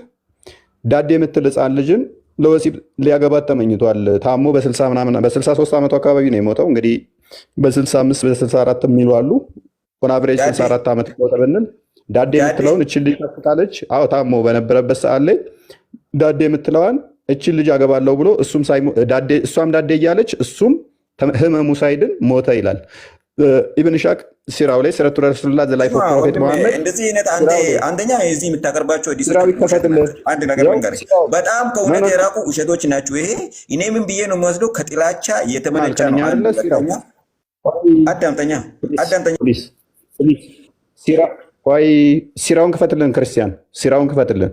ዳዴ የምትል ህፃን ልጅን ለወሲብ ሊያገባት ተመኝቷል። ታሞ በ63 ዓመቱ አካባቢ ነው የሞተው። እንግዲህ በ65 በ64 የሚሉ አሉ። ኦን አቨሬጅ 64 ዓመት ብንል ዳዴ የምትለውን እችን ልጅ ታስቃለች። አዎ ታሞ በነበረበት ሰዓት ላይ ዳዴ የምትለዋን እችን ልጅ አገባለሁ ብሎ እሷም ዳዴ እያለች እሱም ህመሙ ሳይድን ሞተ ይላል ኢብን ኢሻቅ ሲራው ላይ ሲረቱ ረሱላህ ዘ ላይፍ ኦፍ ፕሮፌት መሐመድ። እንደዚህ አይነት አንደኛ እዚህ የምታቀርባቸው አንድ ነገር መንገር በጣም ከእውነት የራቁ ውሸቶች ናቸው። ይሄ እኔ ምን ብዬ ነው የምወስደው? ከጥላቻ የተመነጨ ነው። አዳምጠኛ ሲራውን ክፈትልን ክርስቲያን፣ ሲራውን ክፈትልን።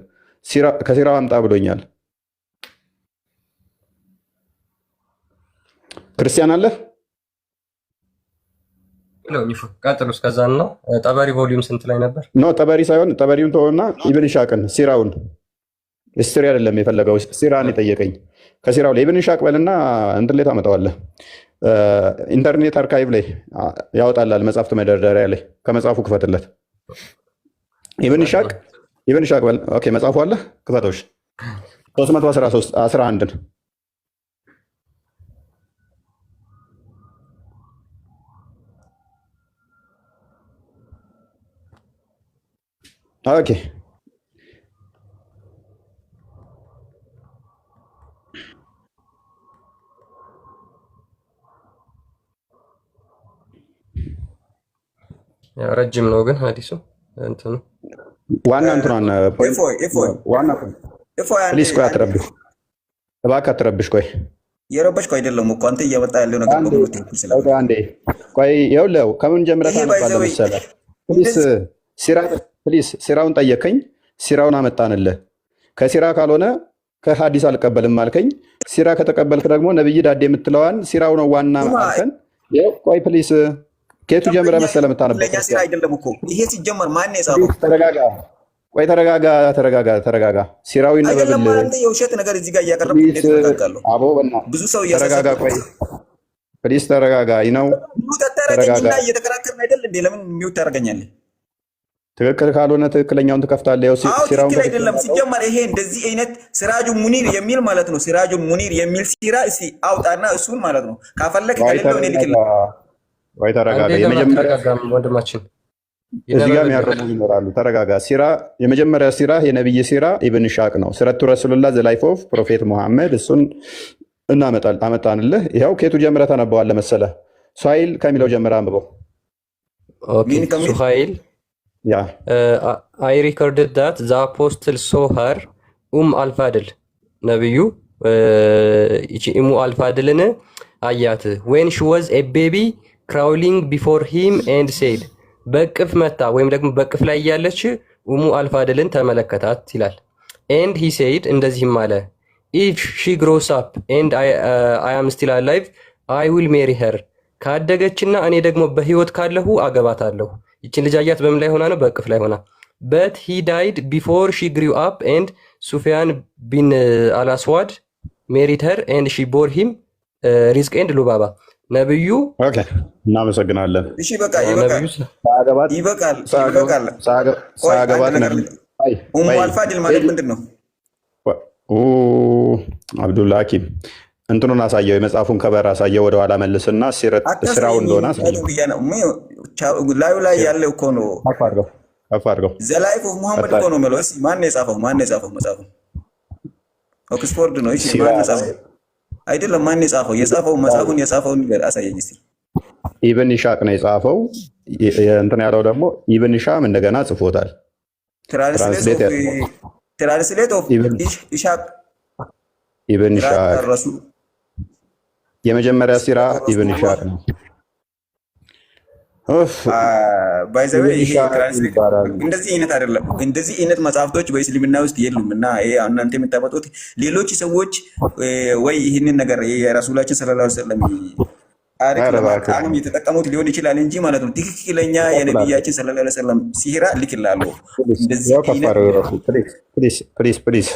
ከሲራው አምጣ ብሎኛል። ክርስቲያን አለ ቀጥሉ። እስከዛ ነው ጠበሪ ቮሊዩም ስንት ላይ ነበር? ኖ ጠበሪ ሳይሆን ጠበሪውን ተወና ኢብን ኢሻቅን ሲራውን ሂስትሪ አይደለም የፈለገው ሲራን የጠየቀኝ። ከሲራው ላይ ኢብን ኢሻቅ በልና እንትን ላይ ታመጣዋለህ። ኢንተርኔት አርካይቭ ላይ ያወጣላል። መጽሐፍት መደርደሪያ ላይ ከመጽሐፉ ክፈትለት። ኢብን ኢሻቅ በል። ኦኬ መጽሐፉ አለ ክፈቶሽ 313 11 ኦኬ ረጅም ነው ግን ሐዲሱ እንትኑ ዋና እንትኗን ዋና ፕሊስ ቆይ አትረብሽ፣ እባክህ አትረብሽ። ቆይ የረበሽኩ አይደለም እኮ አንተ እያመጣ ያለው ነገር በሙሉ ትክክል ስለሆነ አንዴ ቆይ ይኸውልህ ከምን ጀምረህ ታነባለህ መሰለህ? ፕሊስ ሲራውን ጠየቀኝ፣ ሲራውን አመጣንልህ። ከሲራ ካልሆነ ከሐዲስ አልቀበልም አልከኝ። ሲራ ከተቀበልክ ደግሞ ነብይ ዳዴ የምትለዋን ሲራው ነው ዋና አልከን። ቆይ ፕሊስ ከየቱ ጀምረህ መሰለህ የምታነበው? ሲራ አይደለም እኮ ይሄ ሲጀመር ማን ነው የጻፈው? ተረጋጋ። ቆይ ተረጋጋ። ሲራው ይነበብልህ። አንተ የውሸት ነገር እዚህ ጋር እያቀረብክ እንደተጠቃለሁ። አቦ በእናትህ ብዙ ሰው ተረጋጋ። ቆይ ፕሊስ ተረጋጋ። ይነው ተረጋጋ። እየተከራከርን አይደል እንዴ? ለምን ሚውት ታደርገኛለህ? ትክክል ካልሆነ ትክክለኛውን ትከፍታለህ። ሲራውን ትክክል አይደለም ሲጀመር። ይሄ እንደዚህ አይነት ሲራጁ ሙኒር የሚል ማለት ነው። ሲራጁ ሙኒር የሚል ሲራ እስኪ አውጣና እሱን ማለት ነው ካፈለክ ከሌለው እኔ ልክልህ። ወይ ተረጋጋ። የመጀመሪያ ወንድማችን እዚህ ጋር የሚያረሙ ይኖራሉ። ተረጋጋ። ሲራ የመጀመሪያ ሲራ የነብይ ሲራ ኢብን ኢሻቅ ነው። ሲረቱ ረሱላህ ዘ ላይፍ ኦፍ ፕሮፌት መሐመድ። እሱን አመጣንልህ። ይኸው ከየቱ ጀምረህ ታነበዋለህ መሰለህ? ሱሀይል ከሚለው ጀምረህ አንብበው። ሱሀይል I recorded that the apostle saw her አልፋድል ነብዩ አልፋድልን አያት when she was a baby crawling before him and said በቅፍ መታ ወይም ደግሞ በቅፍ ላይ እያለች ኡሙ አልፋድልን ተመለከታት ይላል። ኤንድ ሂ ሴይድ እንደዚህም አለ ኢፍ ሺ ግሮስ አፕ ኤንድ አይ አም ስቲል አላይቭ አይ ዊል ሜሪ ሄር ካደገችና እኔ ደግሞ በህይወት ካለሁ አገባታለሁ። ይችን ልጅ አያት በምን ላይ ሆና ነው? በቅፍ ላይ ሆና። በት ሂ ዳይድ ቢፎር ሺ ግሪው አፕ ኤንድ ሱፊያን ቢን አልአስዋድ ሜሪድ ሄር ኤንድ ሺ ቦር ሂም ሪዝቅ ኤንድ ሉባባ። ነብዩ እናመሰግናለን። እሺ በቃ ይበቃል። ኡሙ አልፋድል ማለት ምንድን ነው? አብዱል ሐኪም እንትኑን አሳየው፣ የመጽሐፉን ከበር አሳየው፣ ወደኋላ መልስና ስራው እንደሆነ ላዩ ላይ ያለ እኮ ነው። ከፍ አድርገው ዘላይፍ ኦፍ ሙሐመድ እኮ ነው የምለው። እስኪ ማን የጻፈው? ማን የጻፈው መጽሐፉ? ኦክስፎርድ ነው። እሺ ማን የጻፈው? አይደለም፣ ማን የጻፈው? የጻፈው መጽሐፉን የጻፈውን ነገር አሳየኝ እስኪ። ኢብን ኢሻቅ ነው የጻፈው። እንትን ያለው ደግሞ ኢብን ኢሻም እንደገና ጽፎታል። ትራንስሌት ኦፍ ኢሻቅ ኢብን ኢሻቅ የመጀመሪያ ሲራ ኢብን ኢሻቅ ነው። እንደዚህ አይነት አይደለም። እንደዚህ አይነት መጽሐፍቶች በእስልምና ውስጥ የሉም። እና እናንተ የምታመጡት ሌሎች ሰዎች ወይ ይህንን ነገር የረሱላችን ሰለላሁ ዐለይሂ ወሰለም ታሪክ ለማቃወም የተጠቀሙት ሊሆን ይችላል እንጂ ማለት ነው። ትክክለኛ የነቢያችን ሰለላሁ ዐለይሂ ወሰለም ሲራ ልክላሉ። ፕሊዝ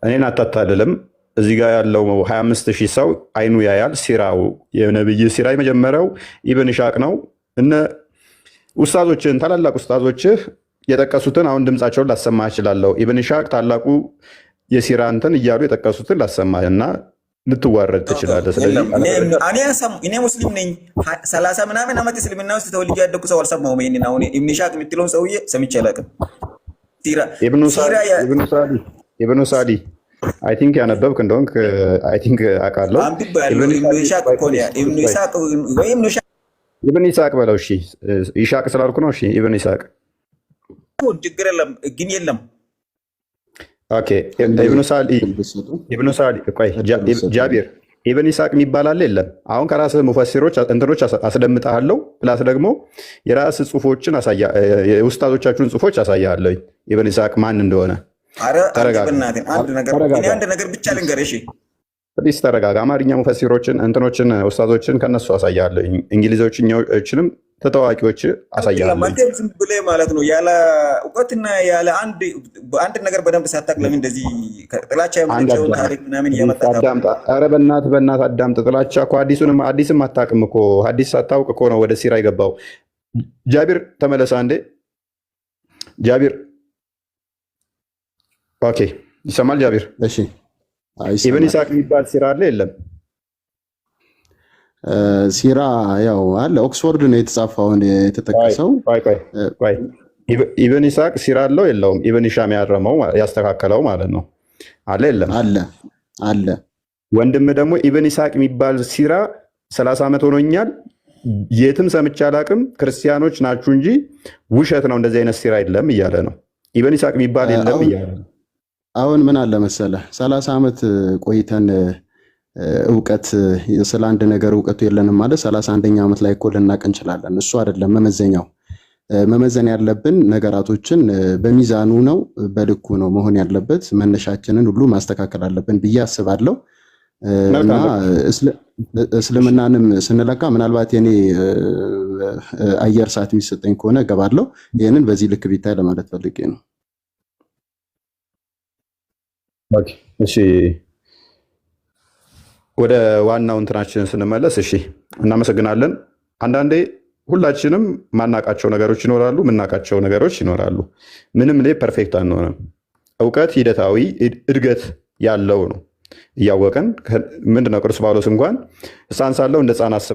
እኔን አታታልልም። እዚህ ጋር ያለው 25,000 ሰው አይኑ ያያል። ሲራው የነብይ ሲራ የመጀመሪያው ኢብን ኢሻቅ ነው። እነ ኡስታዞችን ታላላቅ ኡስታዞችህ የጠቀሱትን አሁን ድምፃቸውን ላሰማ እችላለሁ። ኢብን ኢሻቅ ታላቁ የሲራ እንትን እያሉ የጠቀሱትን ላሰማ እና ልትዋረድ ትችላለህ። ስለዚህ እኔ ሙስሊም ነኝ 30 ምናምን ዓመት እስልምና ውስጥ ተወልጄ ያደኩ ሰው አልሰማሁም። ይሄንን አሁን ኢብን ኢሻቅ የምትለውን ሰውዬ ሰምቼ አላውቅም። ኢብኑ ሳዲ አይ ቲንክ ያነበብክ እንደሆንክ አይ ቲንክ አውቃለሁ። ኢብን ኢሳቅ በለው። እሺ ኢሻቅ ስላልኩ ነው። እሺ ኢብን ኢሳቅ ችግር የለም ግን የለም። ኦኬ ኢብኑ ሳዲ ቆይ ጃቢር ኢብን ኢሳቅ የሚባል አለ የለም? አሁን ከራስህ ሙፈሲሮች እንትኖች አስደምጣለሁ። ፕላስ ደግሞ የራስህ ጽሁፎችን የኡስታዞቻችሁን ጽሁፎች አሳያለሁ ኢብን ኢሳቅ ማን እንደሆነ። አንድ ነገር ብቻ ልንገር። እሺ ፕሊስ ተረጋጋ። አማርኛ ሙፈሲሮችን እንትኖችን ኡስታዞችን ከነሱ አሳያለሁ። እንግሊዞችንም ተታዋቂዎች አሳያለሁ። ዝም ብለህ ማለት ነው ያለ እውቀትና ያለ አንድ ነገር በደንብ ሳታውቅ ለምን እንደዚህ ጥላቻ ያመጣው ታሪክ ምናምን እያመጣ ኧረ በእናትህ አዳምጥ። ጥላቻ እኮ አዲስም አታውቅም እኮ ሐዲስ ሳታውቅ እኮ ነው ወደ ሲራ የገባው። ጃቢር ተመለሳ እንዴ ጃቢር። ኦኬ ይሰማል ጃቢር? እሺ ኢብን ኢሳቅ የሚባል ሲራ አለ የለም? ሲራ ያው አለ ኦክስፎርድ ነው የተጻፈው የተጠቀሰው። ኢብን ኢሳቅ ሲራ አለው የለውም? ኢብን ኢሻም ያረመው ያስተካከለው ማለት ነው። አለ የለም? አለ። ወንድም ደግሞ ኢብን ኢሳቅ የሚባል ሲራ 30 ዓመት ሆኖኛል የትም ሰምቼ አላቅም፣ ክርስቲያኖች ናችሁ እንጂ ውሸት ነው፣ እንደዚህ አይነት ሲራ የለም እያለ ነው። ኢብን ኢሳቅ የሚባል የለም እያለ ነው። አሁን ምን አለ መሰለህ 30 ዓመት ቆይተን እውቀት ስለ አንድ ነገር እውቀቱ የለንም ማለት 31ኛ ዓመት ላይ እኮ ልናቅ እንችላለን። እሱ አይደለም መመዘኛው። መመዘን ያለብን ነገራቶችን በሚዛኑ ነው፣ በልኩ ነው መሆን ያለበት። መነሻችንን ሁሉ ማስተካከል አለብን ብዬ አስባለሁ። እና እስልምናንም ስንለካ ምናልባት የኔ አየር ሰዓት የሚሰጠኝ ከሆነ እገባለሁ። ይህንን በዚህ ልክ ቢታይ ለማለት ፈልጌ ነው። እሺ ወደ ዋናው እንትናችን ስንመለስ፣ እሺ እናመሰግናለን። አንዳንዴ ሁላችንም ማናቃቸው ነገሮች ይኖራሉ፣ ምናቃቸው ነገሮች ይኖራሉ። ምንም ላይ ፐርፌክት አንሆንም። እውቀት ሂደታዊ እድገት ያለው ነው። እያወቀን ምንድነው ቅዱስ ጳውሎስ እንኳን ሕፃን ሳለሁ እንደ ሕፃን